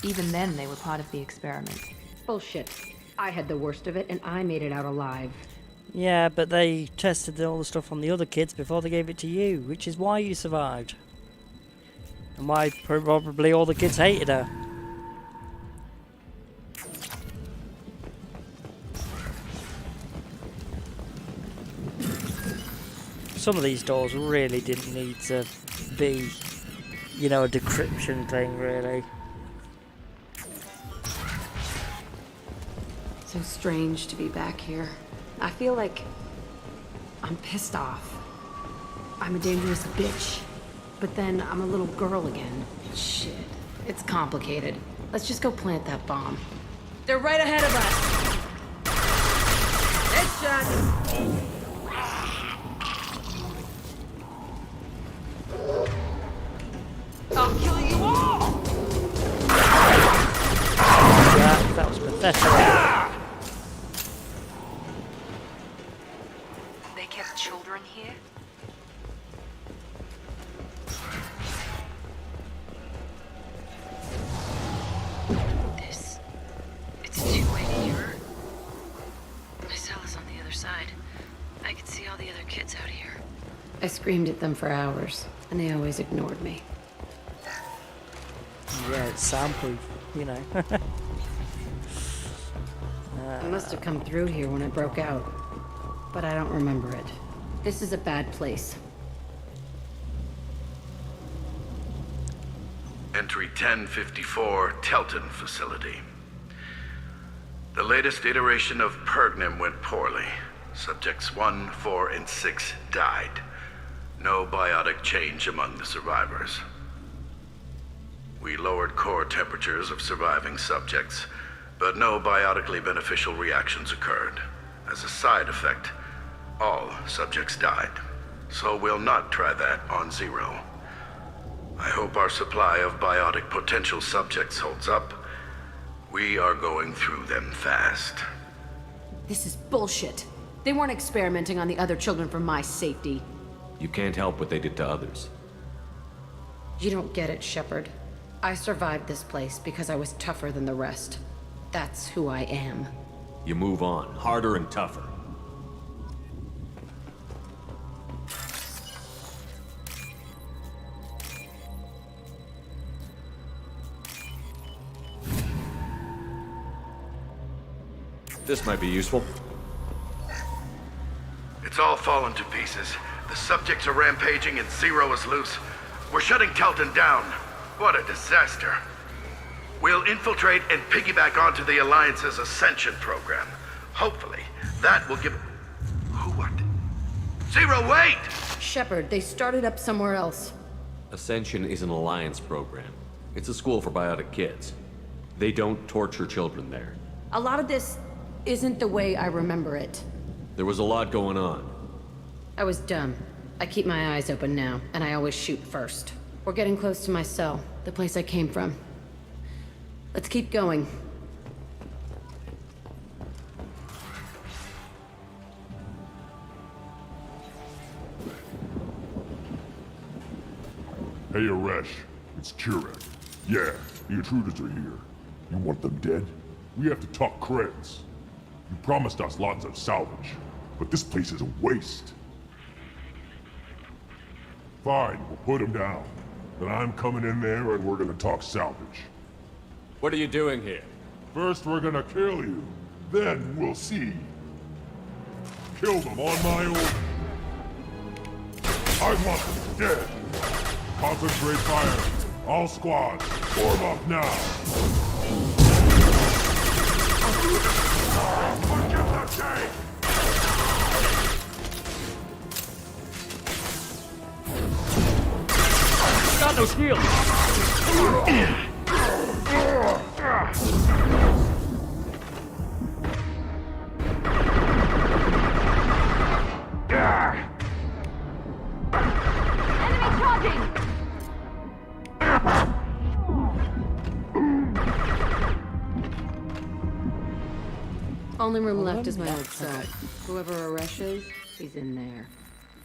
Even then, they were part of the experiment.
Bullshit. I had the worst of it, and I made it out alive.
Yeah, but they tested all the stuff on the other kids before they gave it to you, which is why you survived. And why probably all the kids hated her. Some of these doors really didn't need to be, you know, a decryption thing, really.
So strange to be back here. I feel like I'm pissed off. I'm a dangerous bitch. But then I'm a little girl again. Shit. It's complicated. Let's just go plant that bomb. They're right ahead of us. Headshot. I'll kill you all!
That was pathetic.
They kept children here?
It's a two-way mirror. My cell is on the other side. I could see all the other kids out here.
I screamed at them for hours, and they always ignored me.
Yeah, it's soundproof, you know.
I must have come through here when it broke out, but I don't remember it. This is a bad place.
Entry 1054, Telton facility. The latest iteration of Pergnim went poorly. Subjects 1, 4, and 6 died. No biotic change among the survivors. We lowered core temperatures of surviving subjects, but no biotically beneficial reactions occurred. As a side effect, all subjects died. So we'll not try that on Zero. I hope our supply of biotic potential subjects holds up. We are going through them fast.
This is bullshit. They weren't experimenting on the other children for my safety.
You can't help what they did to others.
You don't get it, Shepard. I survived this place because I was tougher than the rest. That's who I am.
You move on, harder and tougher. This might be useful.
It's all fallen to pieces. The subjects are rampaging and Zero is loose. We're shutting Telton down. What a disaster. We'll infiltrate and piggyback onto the Alliance's Ascension program. Hopefully, that will give... What? Zero, wait!
Shepard, they started up somewhere else.
Ascension is an Alliance program. It's a school for biotic kids. They don't torture children there.
A lot of this isn't the way I remember it.
There was a lot going on.
I was dumb. I keep my eyes open now, and I always shoot first. We're getting close to my cell, the place I came from. Let's keep going.
Hey, Aresh. It's Kurek. Yeah, the intruders are here. You want them dead? We have to talk creds. You promised us lots of salvage, but this place is a waste. Fine, we'll put them down. Then I'm coming in there and we're gonna talk salvage.
What are you doing here?
First we're gonna kill you, then we'll see. Kill them on my own. I want them dead. Concentrate fire. All squads, form up now. Forget that day!
Got no shield!
Enemy charging!
Only room left is my old cell. Whoever Aresh is, he's in there.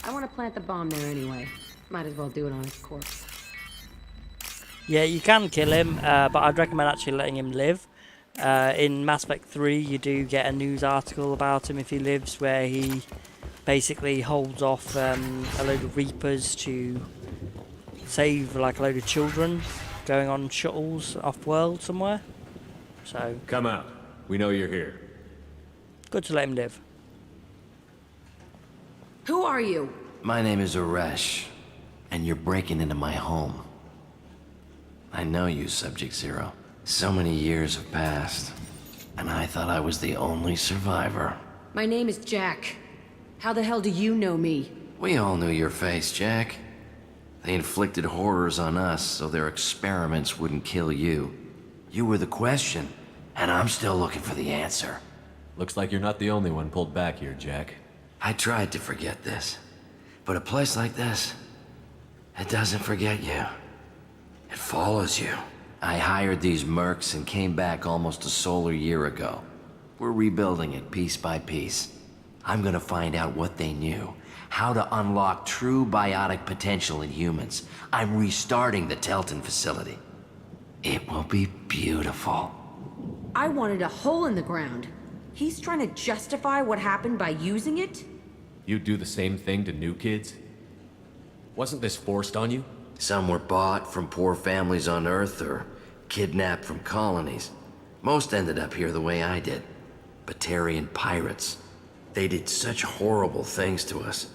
I want to plant the bomb there anyway. Might as well do it on his corpse.
Yeah, you can kill him, but I'd recommend actually letting him live. In Mass Effect 3, you do get a news article about him if he lives, where he basically holds off a load of Reapers to save like a load of children going on shuttles off-world somewhere. So
come out. We know you're here.
Good to let him live.
Who are you?
My name is Aresh, and you're breaking into my home. I know you, Subject Zero. So many years have passed, and I thought I was the only survivor.
My name is Jack. How the hell do you know me?
We all knew your face, Jack. They inflicted horrors on us so their experiments wouldn't kill you. You were the question, and I'm still looking for the answer.
Looks like you're not the only one pulled back here, Jack.
I tried to forget this, but a place like this, it doesn't forget you. It follows you. I hired these mercs and came back almost a solar year ago. We're rebuilding it piece by piece. I'm gonna find out what they knew, how to unlock true biotic potential in humans. I'm restarting the Telton facility. It will be beautiful.
I wanted a hole in the ground. He's trying to justify what happened by using it?
You do the same thing to new kids? Wasn't this forced on you?
Some were bought from poor families on Earth or kidnapped from colonies. Most ended up here the way I did. Batarian pirates. They did such horrible things to us.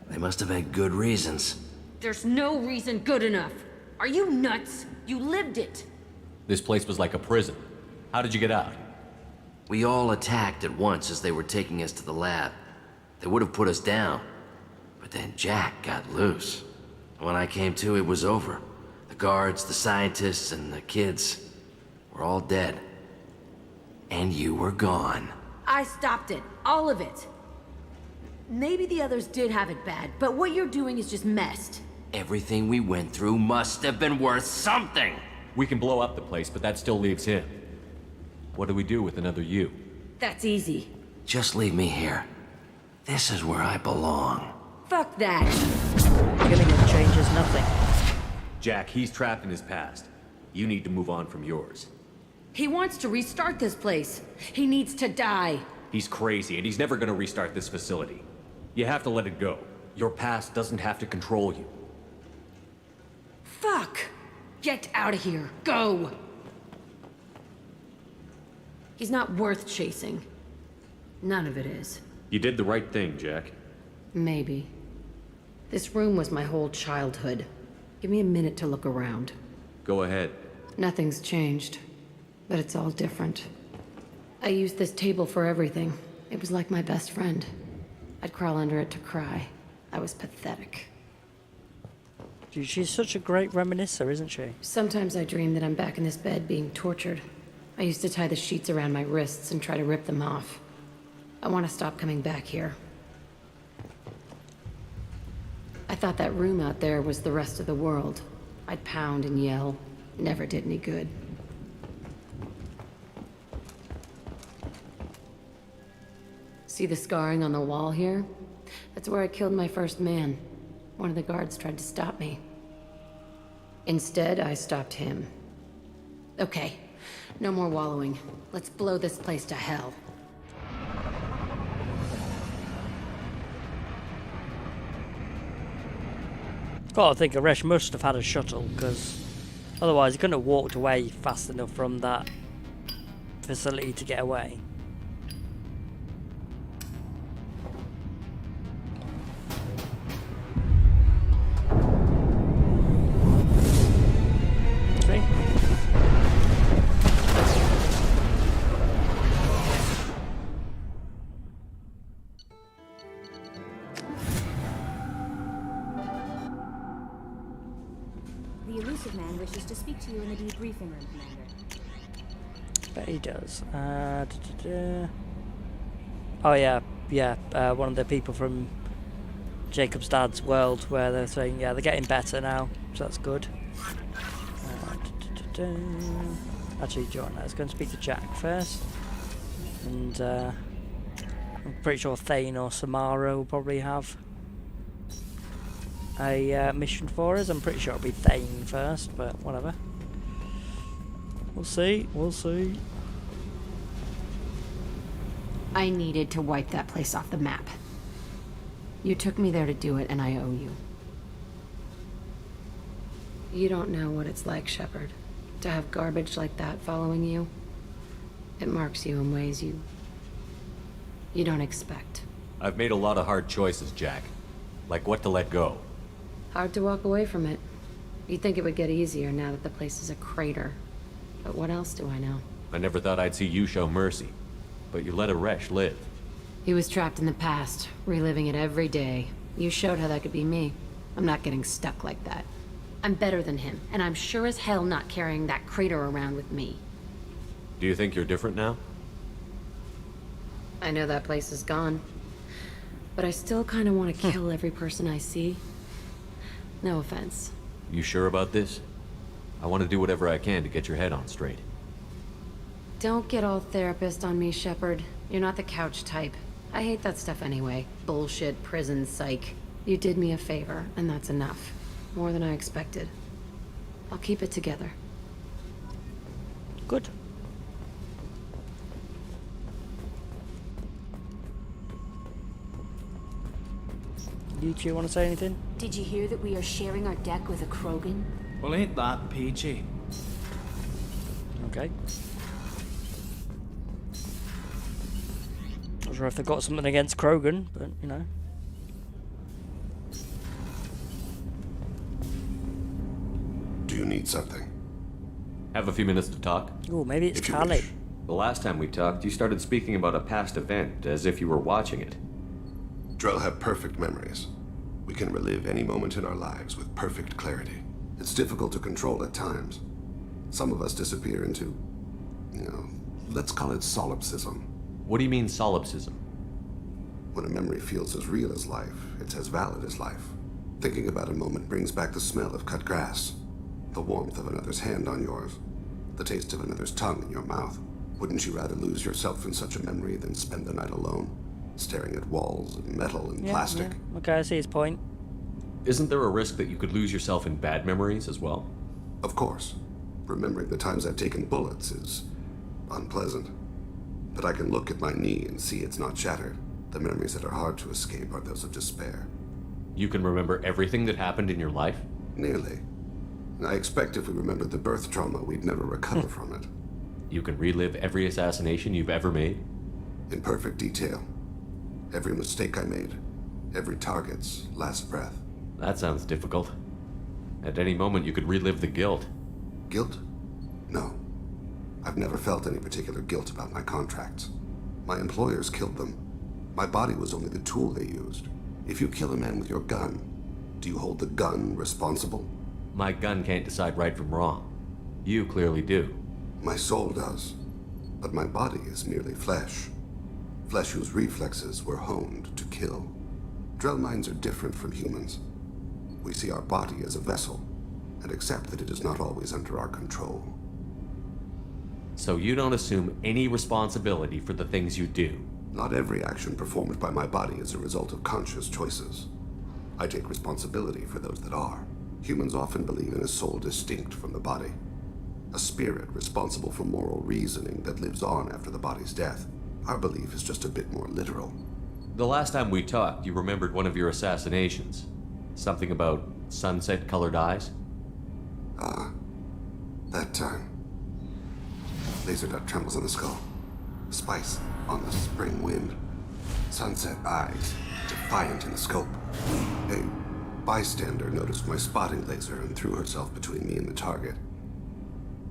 They must have had good reasons.
There's no reason good enough. Are you nuts? You lived it.
This place was like a prison. How did you get out?
We all attacked at once as they were taking us to the lab. They would have put us down. But then Jack got loose. When I came to, it was over. The guards, the scientists, and the kids were all dead. And you were gone.
I stopped it. All of it. Maybe the others did have it bad, but what you're doing is just messed.
Everything we went through must have been worth something.
We can blow up the place, but that still leaves him. What do we do with another you?
That's easy.
Just leave me here. This is where I belong.
Fuck that.
Killing him changes nothing.
Jack, he's trapped in his past. You need to move on from yours.
He wants to restart this place. He needs to die.
He's crazy, and he's never gonna restart this facility. You have to let it go. Your past doesn't have to control you.
Fuck! Get out of here. Go! He's not worth chasing. None of it is.
You did the right thing, Jack.
Maybe. This room was my whole childhood. Give me a minute to look around.
Go ahead.
Nothing's changed, but it's all different. I used this table for everything. It was like my best friend. I'd crawl under it to cry. I was pathetic.
Dude, she's such a great reminiscer, isn't she?
Sometimes I dream that I'm back in this bed being tortured. I used to tie the sheets around my wrists and try to rip them off. I want to stop coming back here. I thought that room out there was the rest of the world. I'd pound and yell. Never did any good. See the scarring on the wall here? That's where I killed my first man. One of the guards tried to stop me. Instead, I stopped him. Okay, no more wallowing. Let's blow this place to hell.
Gotta think Aresh must have had a shuttle, because otherwise he couldn't have walked away fast enough from that facility to get away. See?
The elusive man wishes to speak to you in the debriefing room, Commander.
Bet he does. Oh yeah, one of the people from Jacob's dad's world, where they're saying, yeah, they're getting better now, so that's good. Actually, John, I was going to speak to Jack first. And I'm pretty sure Thane or Samara will probably have a mission for us. I'm pretty sure it'll be Thane first, but whatever. We'll see, we'll see.
I needed to wipe that place off the map. You took me there to do it, and I owe you. You don't know what it's like, Shepard, to have garbage like that following you. It marks you in ways you don't expect.
I've made a lot of hard choices, Jack. Like what to let go.
Hard to walk away from it. You'd think it would get easier now that the place is a crater. But what else do I know?
I never thought I'd see you show mercy. But you let Aresh live.
He was trapped in the past, reliving it every day. You showed how that could be me. I'm not getting stuck like that. I'm better than him, and I'm sure as hell not carrying that crater around with me.
Do you think you're different now?
I know that place is gone. But I still kind of want to kill every person I see. No offense.
You sure about this? I want to do whatever I can to get your head on straight.
Don't get all therapist on me, Shepard. You're not the couch type. I hate that stuff anyway. Bullshit, prison, psych. You did me a favor, and that's enough. More than I expected. I'll keep it together.
Good. You two want to say anything?
Did you hear that we are sharing our deck with a Krogan?
Well, ain't that peachy?
Okay. Not sure if they've got something against Krogan, but you know.
Do you need something?
Have a few minutes to talk?
Oh, maybe it's Kali.
The last time we talked, you started speaking about a past event, as if you were watching it.
Drell have perfect memories. We can relive any moment in our lives with perfect clarity. It's difficult to control at times. Some of us disappear into, let's call it solipsism.
What do you mean, solipsism?
When a memory feels as real as life, it's as valid as life. Thinking about a moment brings back the smell of cut grass, the warmth of another's hand on yours, the taste of another's tongue in your mouth. Wouldn't you rather lose yourself in such a memory than spend the night alone, staring at walls of metal and plastic?
Yeah. Okay, I see his point.
Isn't there a risk that you could lose yourself in bad memories as well?
Of course. Remembering the times I've taken bullets is unpleasant. But I can look at my knee and see it's not shattered. The memories that are hard to escape are those of despair.
You can remember everything that happened in your life?
Nearly. I expect if we remembered the birth trauma, we'd never recover from it.
You can relive every assassination you've ever made?
In perfect detail. Every mistake I made. Every target's last breath.
That sounds difficult. At any moment, you could relive the guilt.
Guilt? No. I've never felt any particular guilt about my contracts. My employers killed them. My body was only the tool they used. If you kill a man with your gun, do you hold the gun responsible?
My gun can't decide right from wrong. You clearly do.
My soul does. But my body is merely flesh. Flesh whose reflexes were honed to kill. Drell minds are different from humans. We see our body as a vessel, and accept that it is not always under our control.
So you don't assume any responsibility for the things you do?
Not every action performed by my body is a result of conscious choices. I take responsibility for those that are. Humans often believe in a soul distinct from the body. A spirit responsible for moral reasoning that lives on after the body's death. Our belief is just a bit more literal.
The last time we talked, you remembered one of your assassinations. Something about sunset-colored eyes?
That time. Laser dot trembles on the skull. Spice on the spring wind. Sunset eyes, defiant in the scope. A bystander noticed my spotting laser and threw herself between me and the target.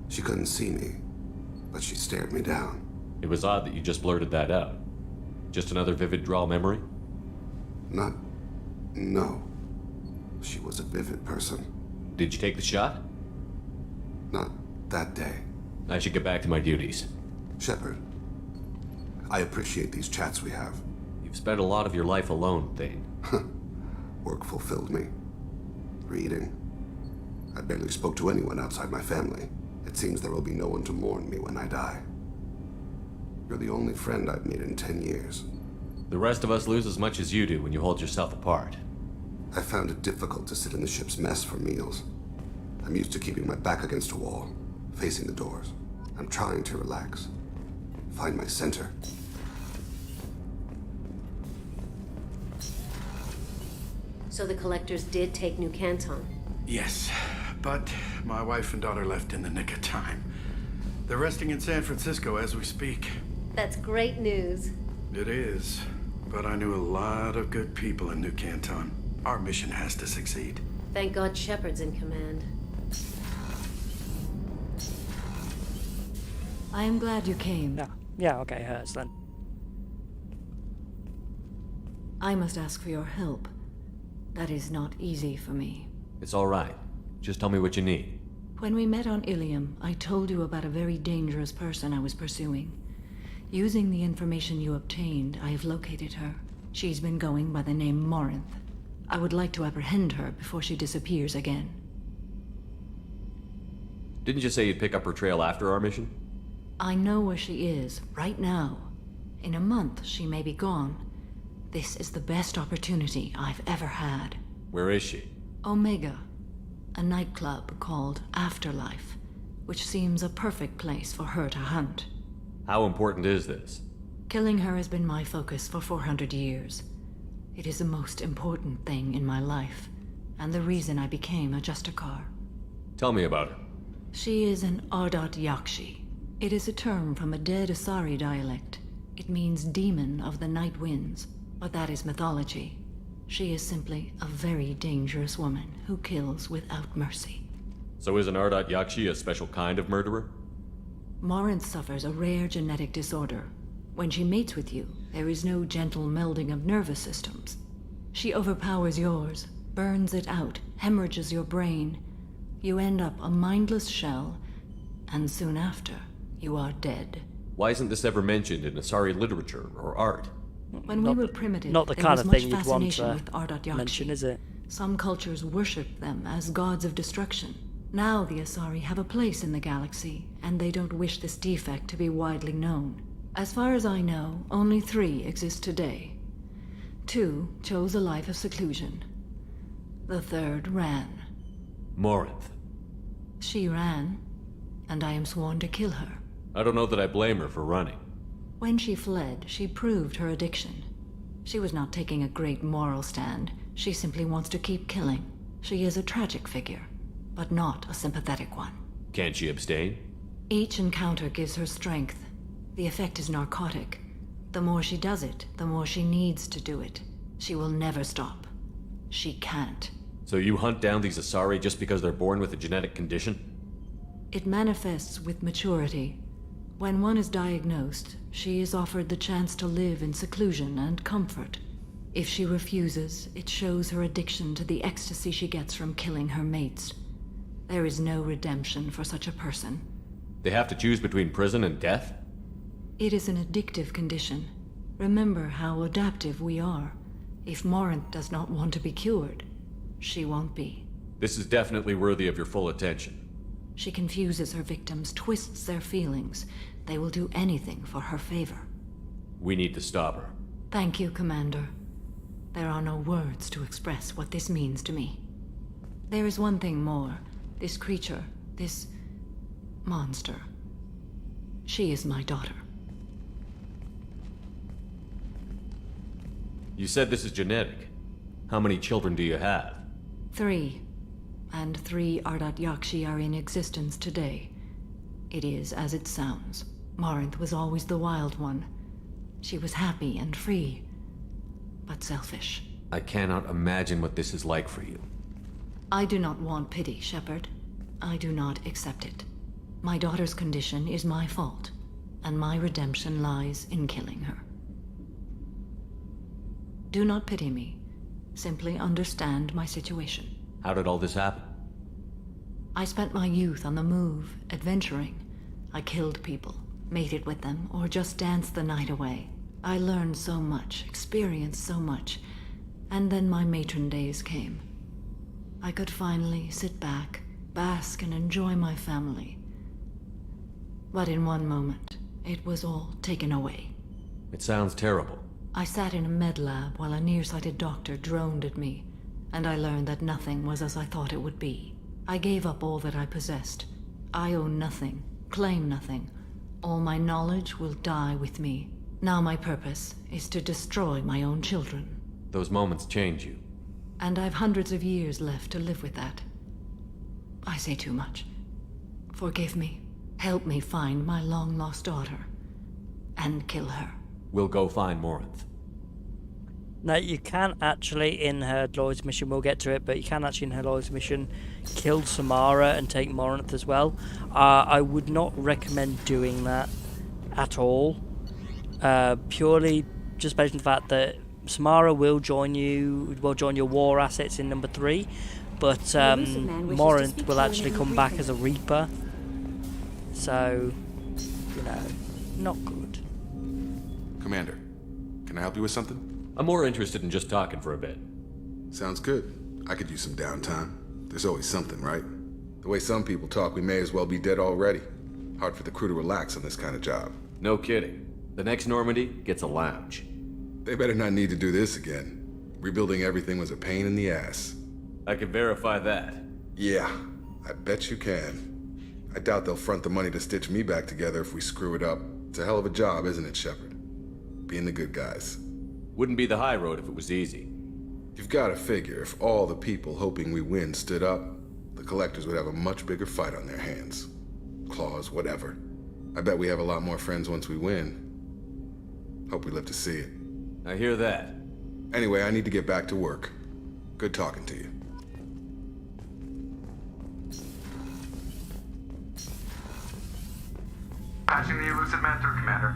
She couldn't see me, but she stared me down.
It was odd that you just blurted that out. Just another vivid draw memory?
No. She was a vivid person.
Did you take the shot?
Not that day.
I should get back to my duties.
Shepard, I appreciate these chats we have.
You've spent a lot of your life alone, Thane.
Work fulfilled me. Reading. I barely spoke to anyone outside my family. It seems there will be no one to mourn me when I die. You're the only friend I've made in 10 years.
The rest of us lose as much as you do when you hold yourself apart.
I found it difficult to sit in the ship's mess for meals. I'm used to keeping my back against a wall, facing the doors. I'm trying to relax. Find my center.
So the collectors did take New Canton?
Yes, but my wife and daughter left in the nick of time. They're resting in San Francisco as we speak.
That's great news.
It is, but I knew a lot of good people in New Canton. Our mission has to succeed.
Thank God Shepard's in command.
I am glad you came.
Yeah, okay, hers then.
I must ask for your help. That is not easy for me.
It's all right. Just tell me what you need.
When we met on Ilium, I told you about a very dangerous person I was pursuing. Using the information you obtained, I have located her. She's been going by the name Morinth. I would like to apprehend her before she disappears again.
Didn't you say you'd pick up her trail after our mission?
I know where she is, right now. In a month, she may be gone. This is the best opportunity I've ever had.
Where is she?
Omega, a nightclub called Afterlife, which seems a perfect place for her to hunt.
How important is this?
Killing her has been my focus for 400 years. It is the most important thing in my life, and the reason I became a Justicar.
Tell me about her.
She is an Ardat Yakshi. It is a term from a dead Asari dialect. It means demon of the night winds, but that is mythology. She is simply a very dangerous woman who kills without mercy.
So is an Ardat Yakshi a special kind of murderer?
Morinth suffers a rare genetic disorder. When she mates with you, there is no gentle melding of nervous systems. She overpowers yours, burns it out, hemorrhages your brain. You end up a mindless shell, and soon after, you are dead.
Why isn't this ever mentioned in Asari literature or art?
When we were primitive,
not the
there
kind
was
of
much
thing you'd want
fascination
to
with Ardat Yakshi.
mention, is it?
Some cultures worshipped them as gods of destruction. Now the Asari have a place in the galaxy, and they don't wish this defect to be widely known. As far as I know, only 3 exist today. 2 chose a life of seclusion. The 3rd ran.
Morinth.
She ran, and I am sworn to kill her.
I don't know that I blame her for running.
When she fled, she proved her addiction. She was not taking a great moral stand. She simply wants to keep killing. She is a tragic figure, but not a sympathetic one.
Can't she abstain?
Each encounter gives her strength. The effect is narcotic. The more she does it, the more she needs to do it. She will never stop. She can't.
So you hunt down these Asari just because they're born with a genetic condition?
It manifests with maturity. When one is diagnosed, she is offered the chance to live in seclusion and comfort. If she refuses, it shows her addiction to the ecstasy she gets from killing her mates. There is no redemption for such a person.
They have to choose between prison and death?
It is an addictive condition. Remember how adaptive we are. If Morinth does not want to be cured, she won't be.
This is definitely worthy of your full attention.
She confuses her victims, twists their feelings. They will do anything for her favor.
We need to stop her.
Thank you, Commander. There are no words to express what this means to me. There is one thing more. This creature, this monster. She is my daughter.
You said this is genetic. How many children do you have?
3. And 3 Ardat Yakshi are in existence today. It is as it sounds. Morinth was always the wild one. She was happy and free, but selfish.
I cannot imagine what this is like for you.
I do not want pity, Shepard. I do not accept it. My daughter's condition is my fault, and my redemption lies in killing her. Do not pity me. Simply understand my situation.
How did all this happen?
I spent my youth on the move, adventuring. I killed people, mated with them, or just danced the night away. I learned so much, experienced so much, and then my matron days came. I could finally sit back, bask, and enjoy my family. But in one moment, It was all taken away.
It sounds terrible.
I sat in a med lab while a nearsighted doctor droned at me, and I learned that nothing was as I thought it would be. I gave up all that I possessed. I own nothing, claim nothing. All my knowledge will die with me. Now my purpose is to destroy my own children.
Those moments change you.
And I've hundreds of years left to live with that. I say too much. Forgive me. Help me find my long-lost daughter. And kill her.
We'll go find Morinth.
Now, you can actually, in her Lloyd's mission, we'll get to it, but you can actually, in her Lloyd's mission, kill Samara and take Morinth as well. I would not recommend doing that at all. Purely just based on the fact that Samara will join your war assets in number 3, but Morinth will actually come back as a Reaper. So, you know, not good.
Commander, can I help you with something?
I'm more interested in just talking for a bit.
Sounds good. I could use some downtime. There's always something, right? The way some people talk, we may as well be dead already. Hard for the crew to relax on this kind of job.
No kidding. The next Normandy gets a lounge.
They better not need to do this again. Rebuilding everything was a pain in the ass.
I can verify that.
Yeah, I bet you can. I doubt they'll front the money to stitch me back together if we screw it up. It's a hell of a job, isn't it, Shepard? Being the good guys.
Wouldn't be the high road if it was easy.
You've got to figure if all the people hoping we win stood up, the Collectors would have a much bigger fight on their hands. Claws, whatever. I bet we have a lot more friends once we win. Hope we live to see it.
I hear that.
Anyway, I need to get back to work. Good talking to you.
Patching the elusive man through, Commander.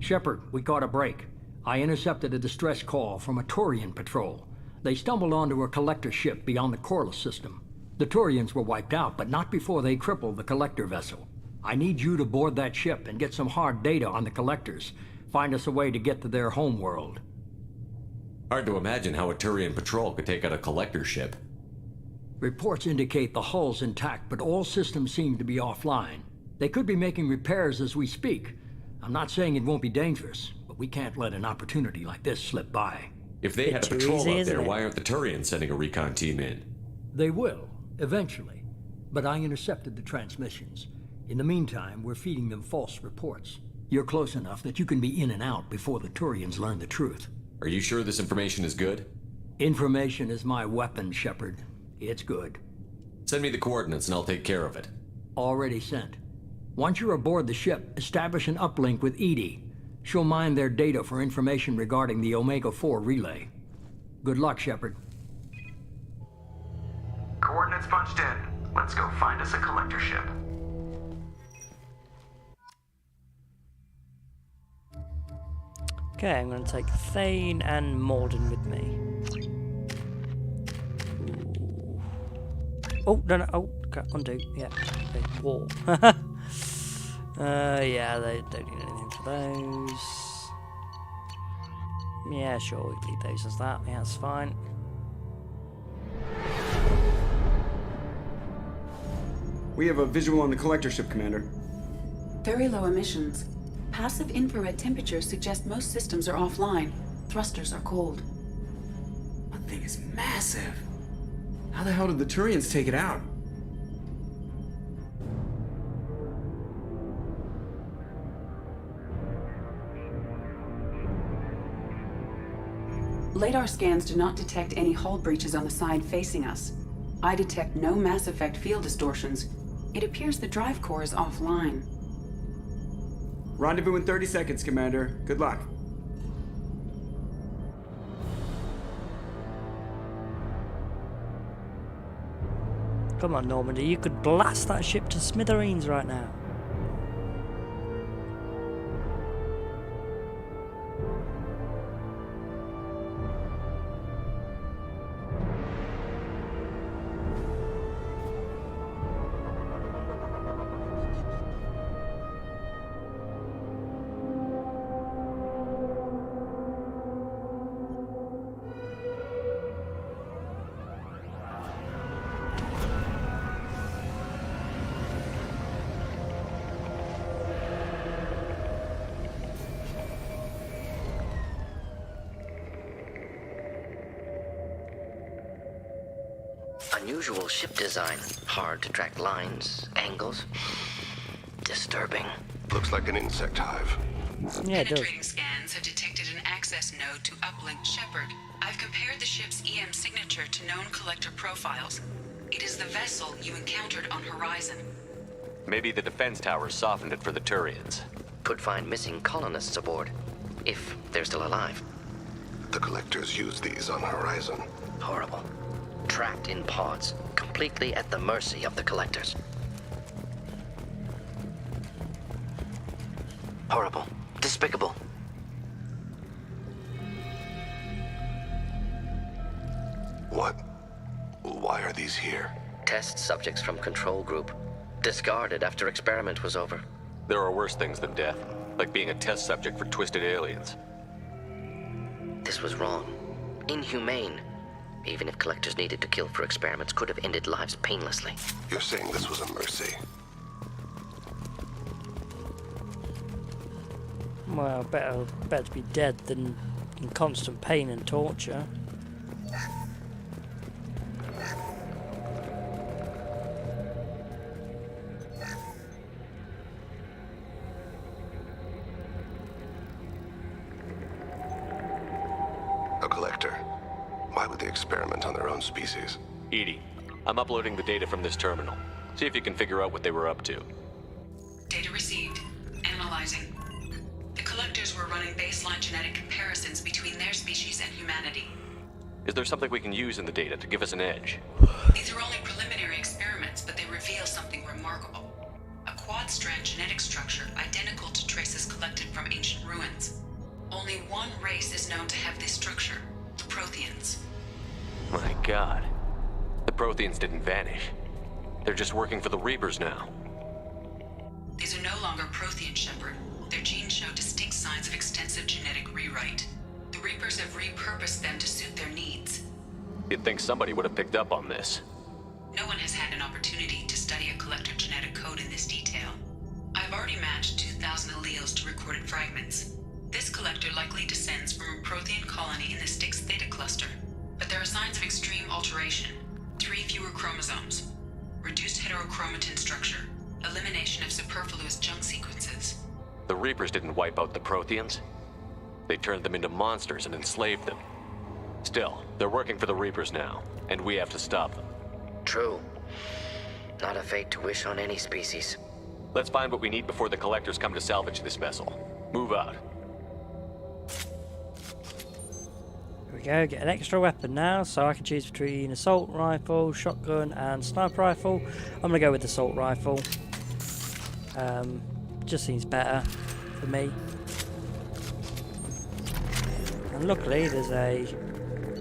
Shepard, we caught a break. I intercepted a distress call from a Turian patrol. They stumbled onto a collector ship beyond the Corliss system. The Turians were wiped out, but not before they crippled the collector vessel. I need you to board that ship and get some hard data on the collectors. Find us a way to get to their homeworld.
Hard to imagine how a Turian patrol could take out a collector ship.
Reports indicate the hull's intact, but all systems seem to be offline. They could be making repairs as we speak. I'm not saying it won't be dangerous, but we can't let an opportunity like this slip by.
If they had a patrol out there, why aren't the Turians sending a recon team in?
They will, eventually. But I intercepted the transmissions. In the meantime, we're feeding them false reports. You're close enough that you can be in and out before the Turians learn the truth.
Are you sure this information is good?
Information is my weapon, Shepard. It's good.
Send me the coordinates and I'll take care of it.
Already sent. Once you're aboard the ship, establish an uplink with Edie. She'll mine their data for information regarding the Omega-4 relay. Good luck, Shepard.
Coordinates punched in. Let's go find us a collector ship.
Okay, I'm going to take Thane and Morden with me. Ooh. Oh, no, oh, okay, undo. Yeah, okay, wall. Yeah, they don't need anything for those. Yeah, sure, we can leave those as that. Yeah, that's fine.
We have a visual on the collector ship, Commander.
Very low emissions. Passive infrared temperatures suggest most systems are offline. Thrusters are cold.
That thing is massive. How the hell did the Turians take it out?
Radar scans do not detect any hull breaches on the side facing us. I detect no mass effect field distortions. It appears the drive core is offline.
Rendezvous in 30 seconds, Commander. Good luck.
Come on, Normandy, you could blast that ship to smithereens right now.
Unusual ship design. Hard to track lines, angles. Disturbing.
Looks like an insect hive.
Yeah, it does.
Penetrating scans have detected an access node to uplink Shepard. I've compared the ship's EM signature to known collector profiles. It is the vessel you encountered on Horizon.
Maybe the defense towers softened it for the Turians.
Could find missing colonists aboard, if they're still alive.
The collectors use these on Horizon.
Horrible. Trapped in pods, completely at the mercy of the collectors. Horrible. Despicable.
What? Why are these here?
Test subjects from control group. Discarded after experiment was over.
There are worse things than death, like being a test subject for twisted aliens.
This was wrong. Inhumane. Even if collectors needed to kill for experiments, could have ended lives painlessly.
You're saying this was a mercy?
Well, better to be dead than in constant pain and torture.
A collector? Why would they experiment on their own species?
EDI, I'm uploading the data from this terminal. See if you can figure out what they were up to.
Data received. Analyzing. The collectors were running baseline genetic comparisons between their species and humanity.
Is there something we can use in the data to give us an edge?
These are only preliminary experiments, but they reveal something remarkable. A quad-strand genetic structure identical to traces collected from ancient ruins. Only one race is known to have this structure, the Protheans.
My god. The Protheans didn't vanish. They're just working for the Reapers now.
These are no longer Prothean, Shepard. Their genes show distinct signs of extensive genetic rewrite. The Reapers have repurposed them to suit their needs.
You'd think somebody would have picked up on this.
No one has had an opportunity to study a collector genetic code in this detail. I've already matched 2,000 alleles to recorded fragments. This collector likely descends from a Prothean colony in the Styx Theta cluster, but there are signs of extreme alteration. 3 fewer chromosomes, reduced heterochromatin structure, elimination of superfluous junk sequences.
The Reapers didn't wipe out the Protheans. They turned them into monsters and enslaved them. Still, they're working for the Reapers now, and we have to stop them.
True. Not a fate to wish on any species.
Let's find what we need before the collectors come to salvage this vessel. Move out.
Here we go, get an extra weapon now, so I can choose between assault rifle, shotgun and sniper rifle. I'm going to go with assault rifle. Just seems better for me. And luckily there's a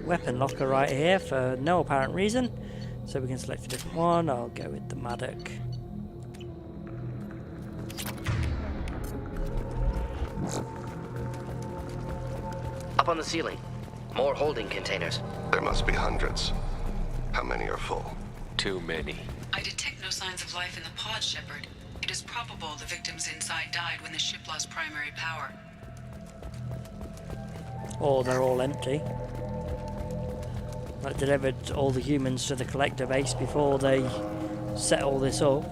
weapon locker right here for no apparent reason. So we can select a different one. I'll go with the Maddock.
Up on the ceiling. More holding containers.
There must be hundreds. How many are full?
Too many.
I detect no signs of life in the pod, Shepard. It is probable the victims inside died when the ship lost primary power.
Or they're all empty. Like delivered all the humans to the collector base before they set all this up.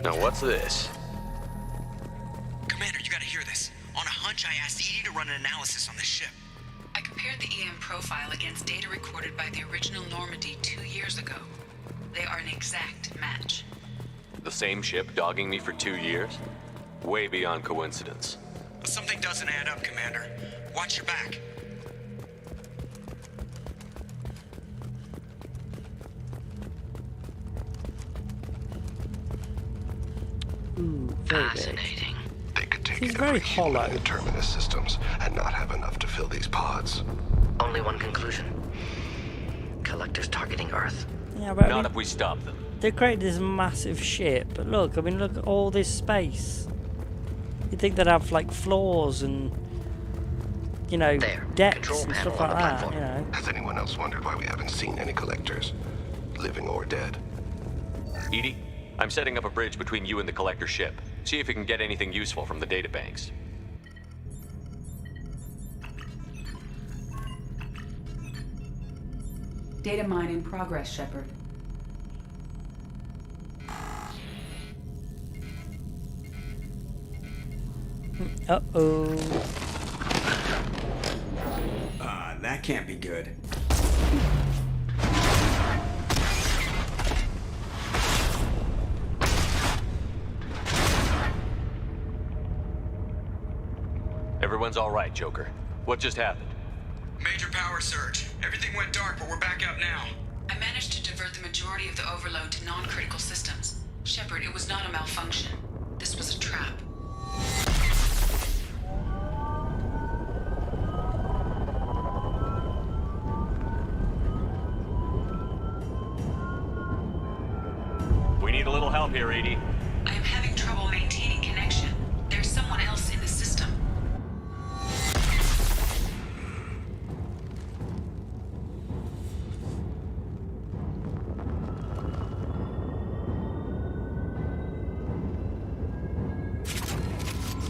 Now what's this?
Commander, you gotta hear this. On a hunch, I asked EDI to run an analysis on this ship.
I compared the EM profile against data recorded by the original Normandy 2 years ago. They are an exact match.
The same ship dogging me for 2 years? Way beyond coincidence.
Something doesn't add up, Commander. Watch your back.
Fascinating.
They could take
He's very hollow.
in the terminus systems and not have enough to fill these pods.
Only one conclusion. Collectors targeting Earth.
Yeah, but
Not if we stop them.
They created this massive ship, but look, I mean, look at all this space. You'd think they'd have like floors and, you know, decks and stuff like that. You know.
Has anyone else wondered why we haven't seen any collectors, living or dead?
EDI, I'm setting up a bridge between you and the collector ship. See if you can get anything useful from the databanks.
Data mine in progress, Shepard.
Uh-oh.
That can't be good.
Everyone's all right, Joker. What just happened?
Major power surge. Everything went dark, but we're back up now.
I managed to divert the majority of the overload to non-critical systems. Shepard, it was not a malfunction. This was a trap.
We need a little help here, Edie.
I am having trouble maintaining connection. There's someone else in the system.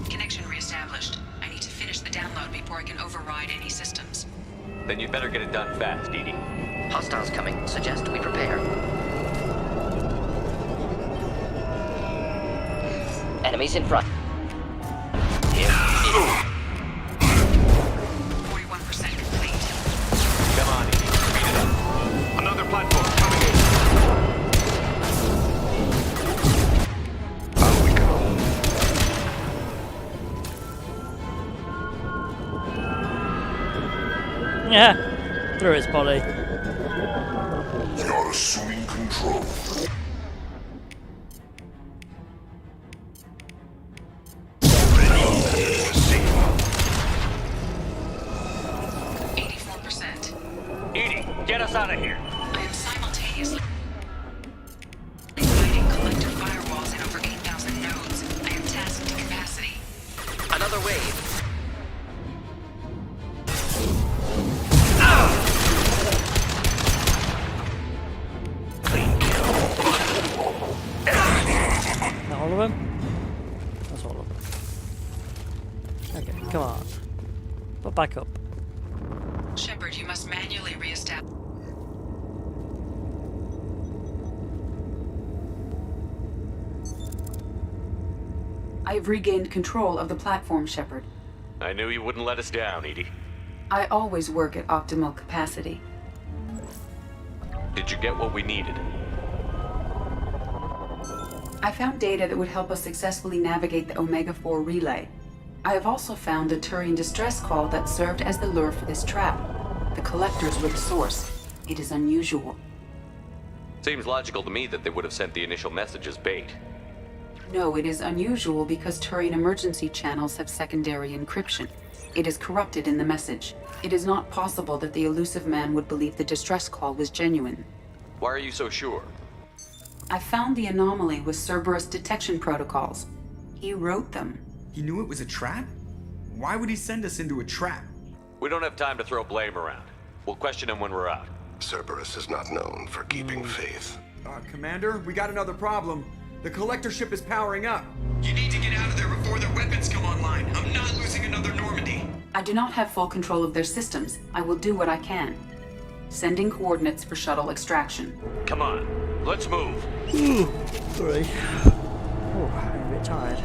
Connection reestablished. I need to finish the download before I can override any systems.
Then you better get it done fast, Edie.
Hostiles coming. Suggest we prepare. Enemies in front.
41% complete.
Come on, Edie. Speed it up. Another platform coming in.
Out we go.
Yeah, through his body.
You're assuming control.
Edie, get us out of here.
I am simultaneously fighting collective firewalls in over 8,000 nodes. I am tasked to capacity.
Another wave.
Not all of them? That's all of them. Okay, come on. Put back up.
Shepard, you must manually reestablish. I have regained control of the platform, Shepard.
I knew you wouldn't let us down, Edie.
I always work at optimal capacity.
Did you get what we needed?
I found data that would help us successfully navigate the Omega-4 relay. I have also found a Turian distress call that served as the lure for this trap. The collectors were the source. It is unusual.
Seems logical to me that they would have sent the initial message as bait.
No, it is unusual because Turian emergency channels have secondary encryption. It is corrupted in the message. It is not possible that the elusive man would believe the distress call was genuine.
Why are you so sure?
I found the anomaly with Cerberus detection protocols. He wrote them.
He knew it was a trap? Why would he send us into a trap?
We don't have time to throw blame around. We'll question him when we're out.
Cerberus is not known for keeping faith.
Commander, we got another problem. The collector ship is powering up.
You need to get out of there before their weapons come online. I'm not losing another Normandy.
I do not have full control of their systems. I will do what I can. Sending coordinates for shuttle extraction.
Come on, let's move.
Sorry. Oh, I'm a bit tired.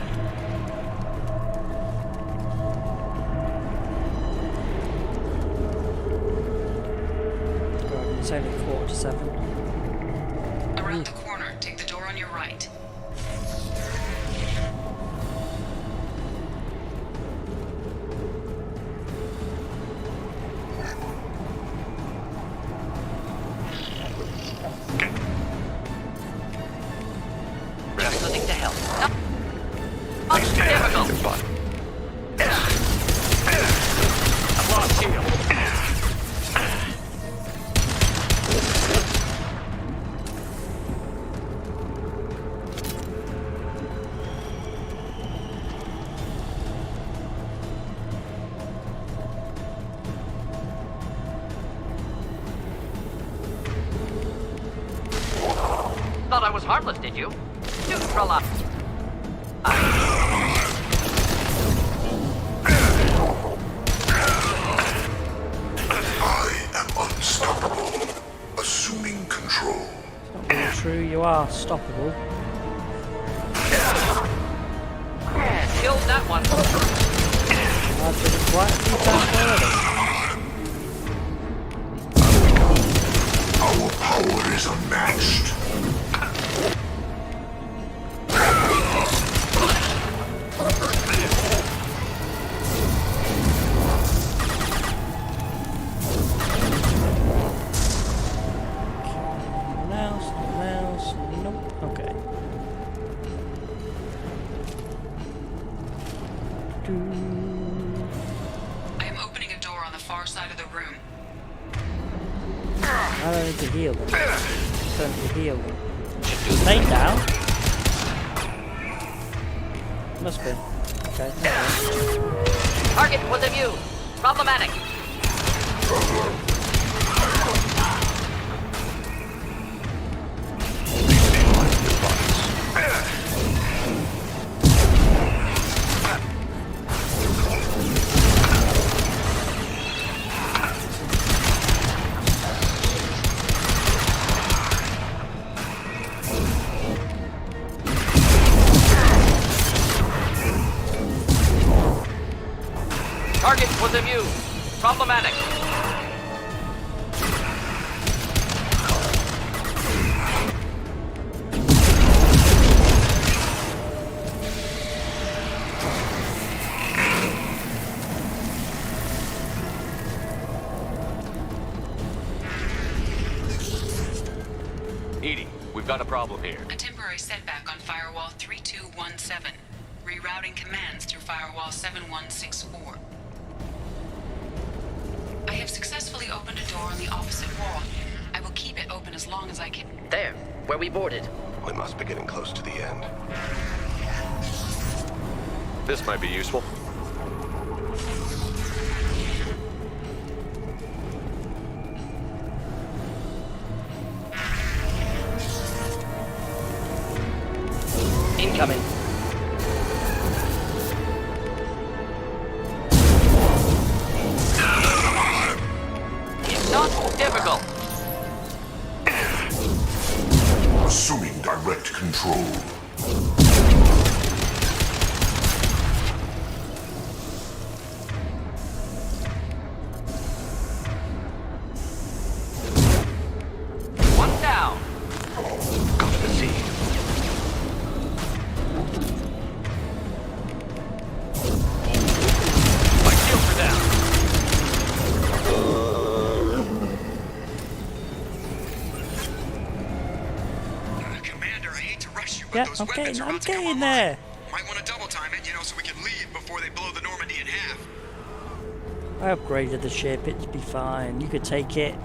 It's only 4:45.
Around the corner, take the door on your right.
Just listening to help.
Difficult. I've lost shield.
Thought I was harmless, did you? Neutralize.
I am unstoppable. A
You are stoppable.
Killed that one.
I've done it quite a few times already.
Our power is unmatched.
Nope. Okay.
I am opening a door on the far side of the room.
I don't need to heal them. I don't need to heal them. Stay down. Must be. Okay.
Target was a view. Problematic. Target was a view. Problematic.
Edie, we've got a problem here.
A temporary setback on Firewall 3217. Rerouting commands through Firewall 7164. I have successfully opened a door on the opposite wall. I will keep it open as long as I can.
There, where we boarded.
We must be getting close to the end.
This might be useful.
Incoming. It's not difficult.
Assuming direct control.
One down.
Go to the sea.
My shields are down.
Commander, I hate to rush you, but
Yeah,
those
okay,
weapons are
I'm
about to come
getting
online.
there.
Might want to double time it, so we can leave before they blow the Normandy in half.
I upgraded the ship, it'd be fine. You could take it.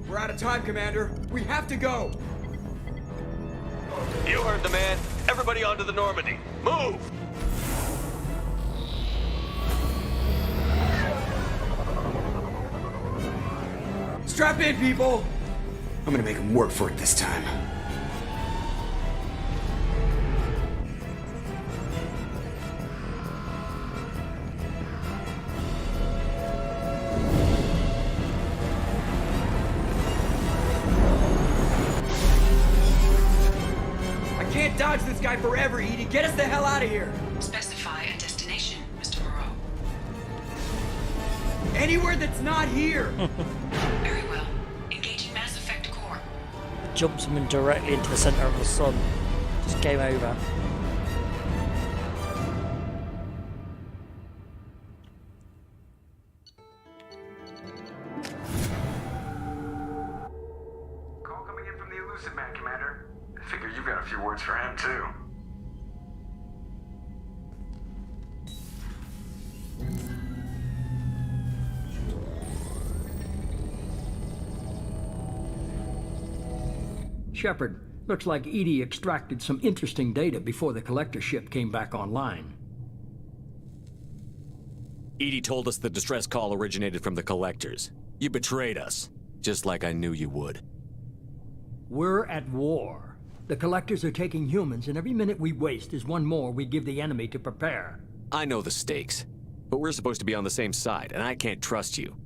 We're out of time, Commander. We have to go.
You heard the man. Everybody onto the Normandy. Move!
Strap in, people. I'm gonna make them work for it this time. I can't dodge this guy forever, Edie. Get us the hell out of here.
Specify a destination, Mr. Moreau.
Anywhere that's not here.
Very well. Engaging Mass Effect Core.
Jump someone directly into the center of the sun. Just game over.
Call coming in from the Elusive Man, Commander. I figure you got a few words for him, too.
Shepard, looks like Edie extracted some interesting data before the collector ship came back online.
Edie told us the distress call originated from the collectors. You betrayed us, just like I knew you would.
We're at war. The Collectors are taking humans, and every minute we waste is one more we give the enemy to prepare.
I know the stakes, but we're supposed to be on the same side, and I can't trust you.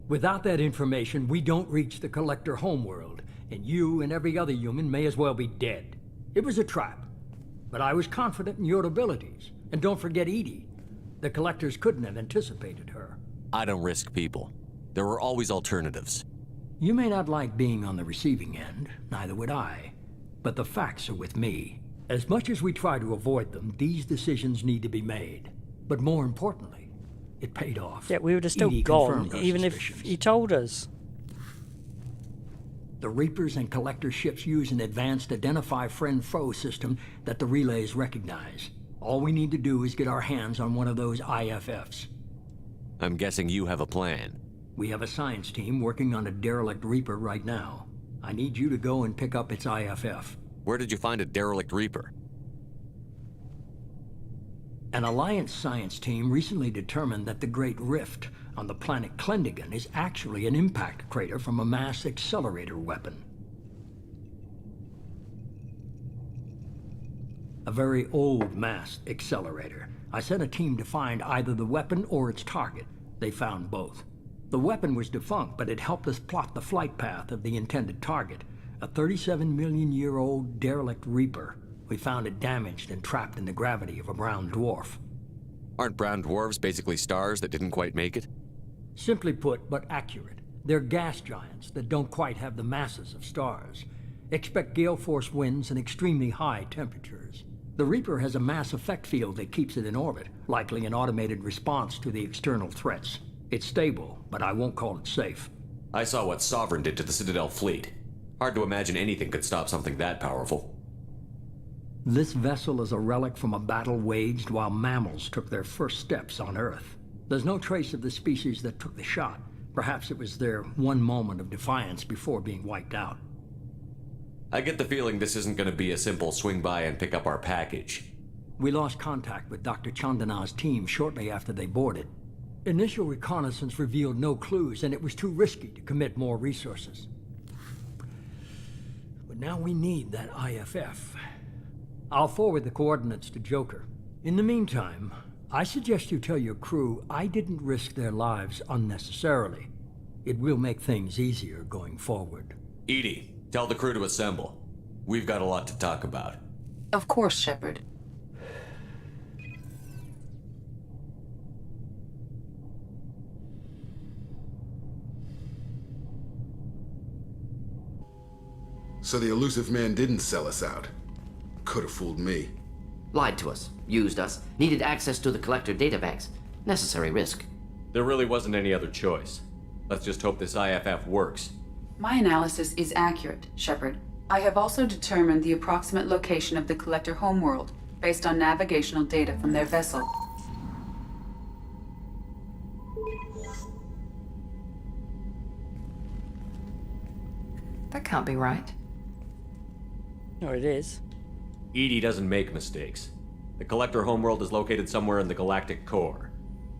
Without that information, we don't reach the Collector homeworld, and you and every other human may as well be dead. It was a trap, but I was confident in your abilities. And don't forget Edie. The Collectors couldn't have anticipated her.
I don't risk people. There are always alternatives.
You may not like being on the receiving end, neither would I. But the facts are with me. As much as we try to avoid them, these decisions need to be made. But more importantly, it paid off.
Yeah, we would have still
Edie
gone,
confirmed our
even if
suspicions.
he told us.
The Reapers and Collector ships use an advanced identify friend-foe system that the relays recognize. All we need to do is get our hands on one of those IFFs.
I'm guessing you have a plan.
We have a science team working on a derelict Reaper right now. I need you to go and pick up its IFF.
Where did you find a derelict Reaper?
An Alliance science team recently determined that the Great Rift on the planet Klendigan is actually an impact crater from a mass accelerator weapon. A very old mass accelerator. I sent a team to find either the weapon or its target. They found both. The weapon was defunct, but it helped us plot the flight path of the intended target, a 37-million-year-old derelict Reaper. We found it damaged and trapped in the gravity of a brown dwarf.
Aren't brown dwarves basically stars that didn't quite make it?
Simply put, but accurate. They're gas giants that don't quite have the masses of stars. Expect gale force winds and extremely high temperatures. The Reaper has a mass effect field that keeps it in orbit, likely an automated response to the external threats. It's stable, but I won't call it safe.
I saw what Sovereign did to the Citadel fleet. Hard to imagine anything could stop something that powerful.
This vessel is a relic from a battle waged while mammals took their first steps on Earth. There's no trace of the species that took the shot. Perhaps it was their one moment of defiance before being wiped out.
I get the feeling this isn't going to be a simple swing by and pick up our package.
We lost contact with Dr. Chandana's team shortly after they boarded. Initial reconnaissance revealed no clues, and it was too risky to commit more resources. But now we need that IFF. I'll forward the coordinates to Joker. In the meantime, I suggest you tell your crew I didn't risk their lives unnecessarily. It will make things easier going forward.
Edie, tell the crew to assemble. We've got a lot to talk about.
Of course, Shepard.
So the elusive man didn't sell us out. Could have fooled me.
Lied to us, used us, needed access to the Collector databanks. Necessary risk.
There really wasn't any other choice. Let's just hope this IFF works.
My analysis is accurate, Shepard. I have also determined the approximate location of the Collector homeworld based on navigational data from their vessel.
That can't be right.
No, it is.
Edie doesn't make mistakes. The Collector homeworld is located somewhere in the galactic core.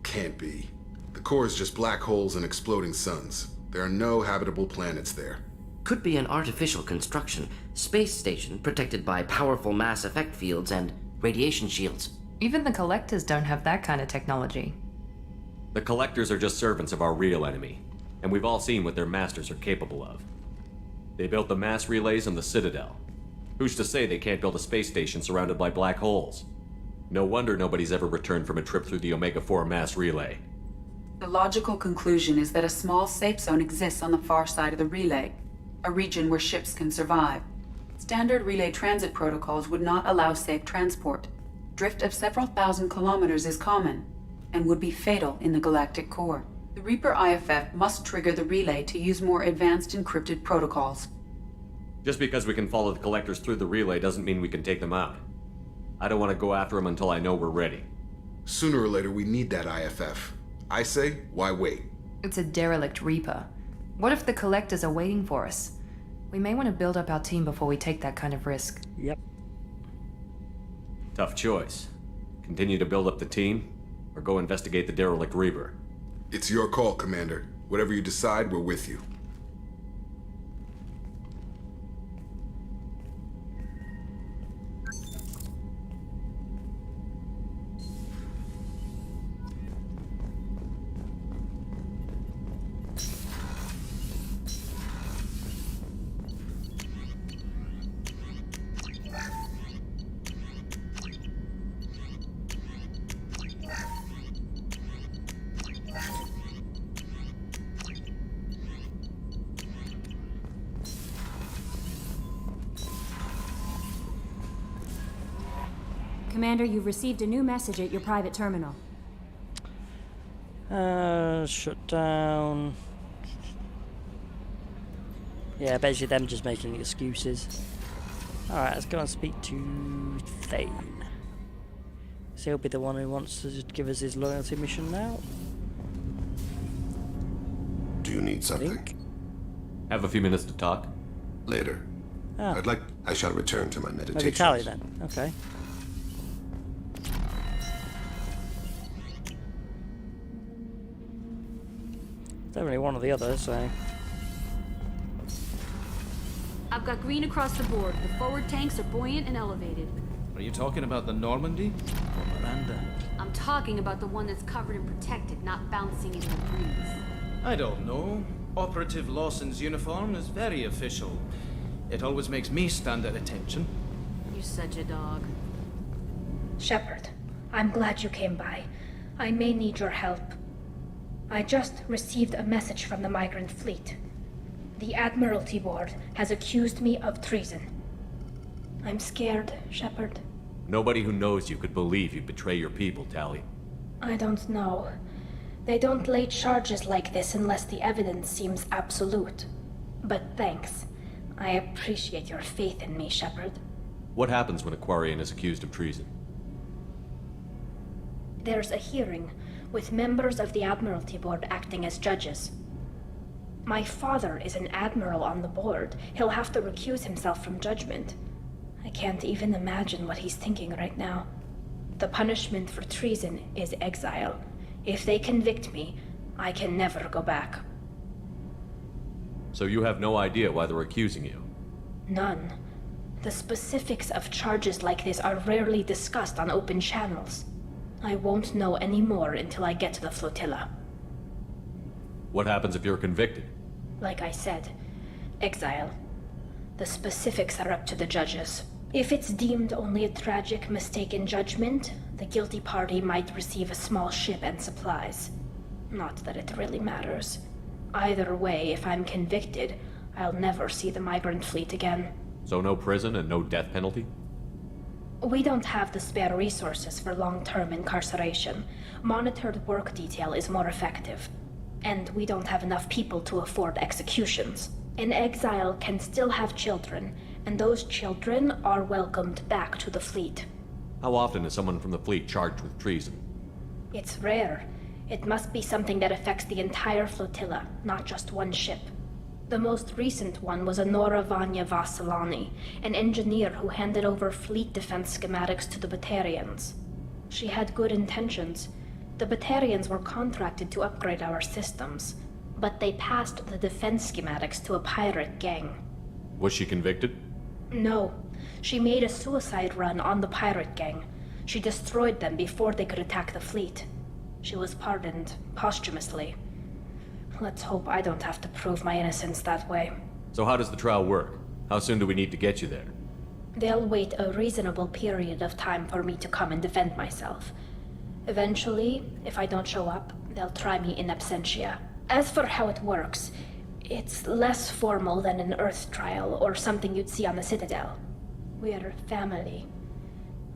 Can't be. The core is just black holes and exploding suns. There are no habitable planets there.
Could be an artificial construction, space station protected by powerful mass effect fields and radiation shields.
Even the Collectors don't have that kind of technology.
The Collectors are just servants of our real enemy, and we've all seen what their masters are capable of. They built the mass relays in the Citadel. Who's to say they can't build a space station surrounded by black holes? No wonder nobody's ever returned from a trip through the Omega-4 mass relay.
The logical conclusion is that a small safe zone exists on the far side of the relay, a region where ships can survive. Standard relay transit protocols would not allow safe transport. Drift of several thousand kilometers is common, and would be fatal in the galactic core. The Reaper IFF must trigger the relay to use more advanced encrypted protocols.
Just because we can follow the Collectors through the relay doesn't mean we can take them out. I don't want to go after them until I know we're ready.
Sooner or later, we need that IFF. I say, why wait?
It's a derelict Reaper. What if the Collectors are waiting for us? We may want to build up our team before we take that kind of risk.
Yep.
Tough choice. Continue to build up the team, or go investigate the derelict Reaper.
It's your call, Commander. Whatever you decide, we're with you.
Commander, you've received a new message at your private terminal.
Shut down. Yeah, basically them just making excuses. Alright, let's go and speak to Thane. So he'll be the one who wants to give us his loyalty mission now.
Do you need something?
Have a few minutes to talk?
Later.
Ah.
I shall return to my meditation.
Maybe Tally then. Okay. Definitely one or the other, so.
I've got green across the board. The forward tanks are buoyant and elevated.
Are you talking about the Normandy or Miranda?
I'm talking about the one that's covered and protected, not bouncing into the breeze.
I don't know. Operative Lawson's uniform is very official. It always makes me stand at attention.
You're such a dog.
Shepard, I'm glad you came by. I may need your help. I just received a message from the migrant fleet. The Admiralty Board has accused me of treason. I'm scared, Shepard.
Nobody who knows you could believe you betray your people, Tally.
I don't know. They don't lay charges like this unless the evidence seems absolute. But thanks. I appreciate your faith in me, Shepard.
What happens when a Quarian is accused of treason?
There's a hearing, with members of the Admiralty Board acting as judges. My father is an admiral on the board. He'll have to recuse himself from judgment. I can't even imagine what he's thinking right now. The punishment for treason is exile. If they convict me, I can never go back.
So you have no idea why they're accusing you?
None. The specifics of charges like this are rarely discussed on open channels. I won't know any more until I get to the flotilla.
What happens if you're convicted?
Like I said, exile. The specifics are up to the judges. If it's deemed only a tragic mistake in judgment, the guilty party might receive a small ship and supplies. Not that it really matters. Either way, if I'm convicted, I'll never see the migrant fleet again.
So no prison and no death penalty?
We don't have the spare resources for long-term incarceration. Monitored work detail is more effective. And we don't have enough people to afford executions. An exile can still have children, and those children are welcomed back to the fleet.
How often is someone from the fleet charged with treason?
It's rare. It must be something that affects the entire flotilla, not just one ship. The most recent one was Honora Vanya Vassilani, an engineer who handed over fleet defense schematics to the Batarians. She had good intentions. The Batarians were contracted to upgrade our systems, but they passed the defense schematics to a pirate gang.
Was she convicted?
No. She made a suicide run on the pirate gang. She destroyed them before they could attack the fleet. She was pardoned posthumously. Let's hope I don't have to prove my innocence that way.
So how does the trial work? How soon do we need to get you there?
They'll wait a reasonable period of time for me to come and defend myself. Eventually, if I don't show up, they'll try me in absentia. As for how it works, it's less formal than an Earth trial or something you'd see on the Citadel. We're family.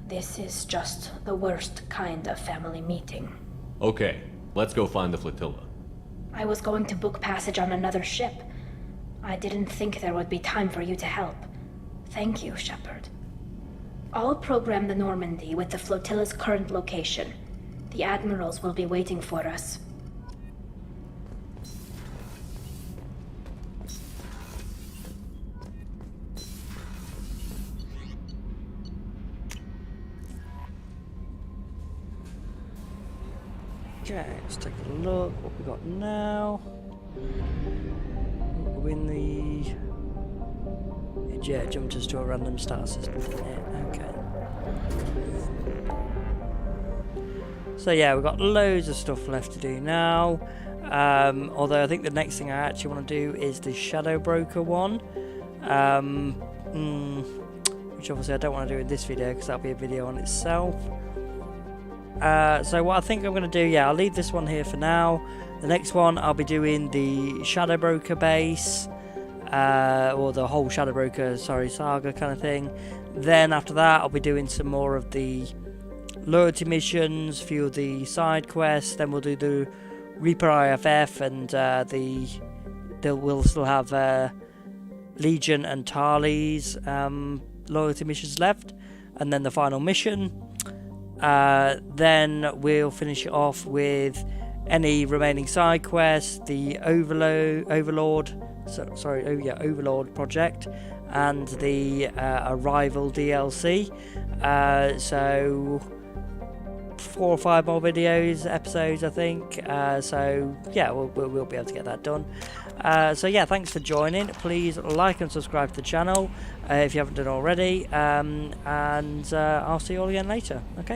This is just the worst kind of family meeting.
Okay, let's go find the flotilla.
I was going to book passage on another ship. I didn't think there would be time for you to help. Thank you, Shepard. I'll program the Normandy with the flotilla's current location. The admirals will be waiting for us.
Okay, let's take a look what we got now. We're in the... Yeah, jumped us to a random star system, didn't it? Okay. So yeah, we've got loads of stuff left to do now. Although I think the next thing I actually want to do is the Shadow Broker one. Which obviously I don't want to do in this video because that'll be a video on itself. So what I think I'm going to do, yeah, I'll leave this one here for now. The next one I'll be doing the Shadow Broker base, or the whole Shadow Broker, saga kind of thing. Then after that I'll be doing some more of the loyalty missions, a few of the side quests. Then we'll do the Reaper IFF, and we'll still have Legion and Tali's loyalty missions left, and then the final mission. Then we'll finish it off with any remaining side quests, the Overlord project, and the Arrival DLC. So 4 or 5 more episodes, I think. So yeah, we'll be able to get that done. So yeah, thanks for joining. Please like and subscribe to the channel if you haven't done already. And I'll see you all again later. Okay.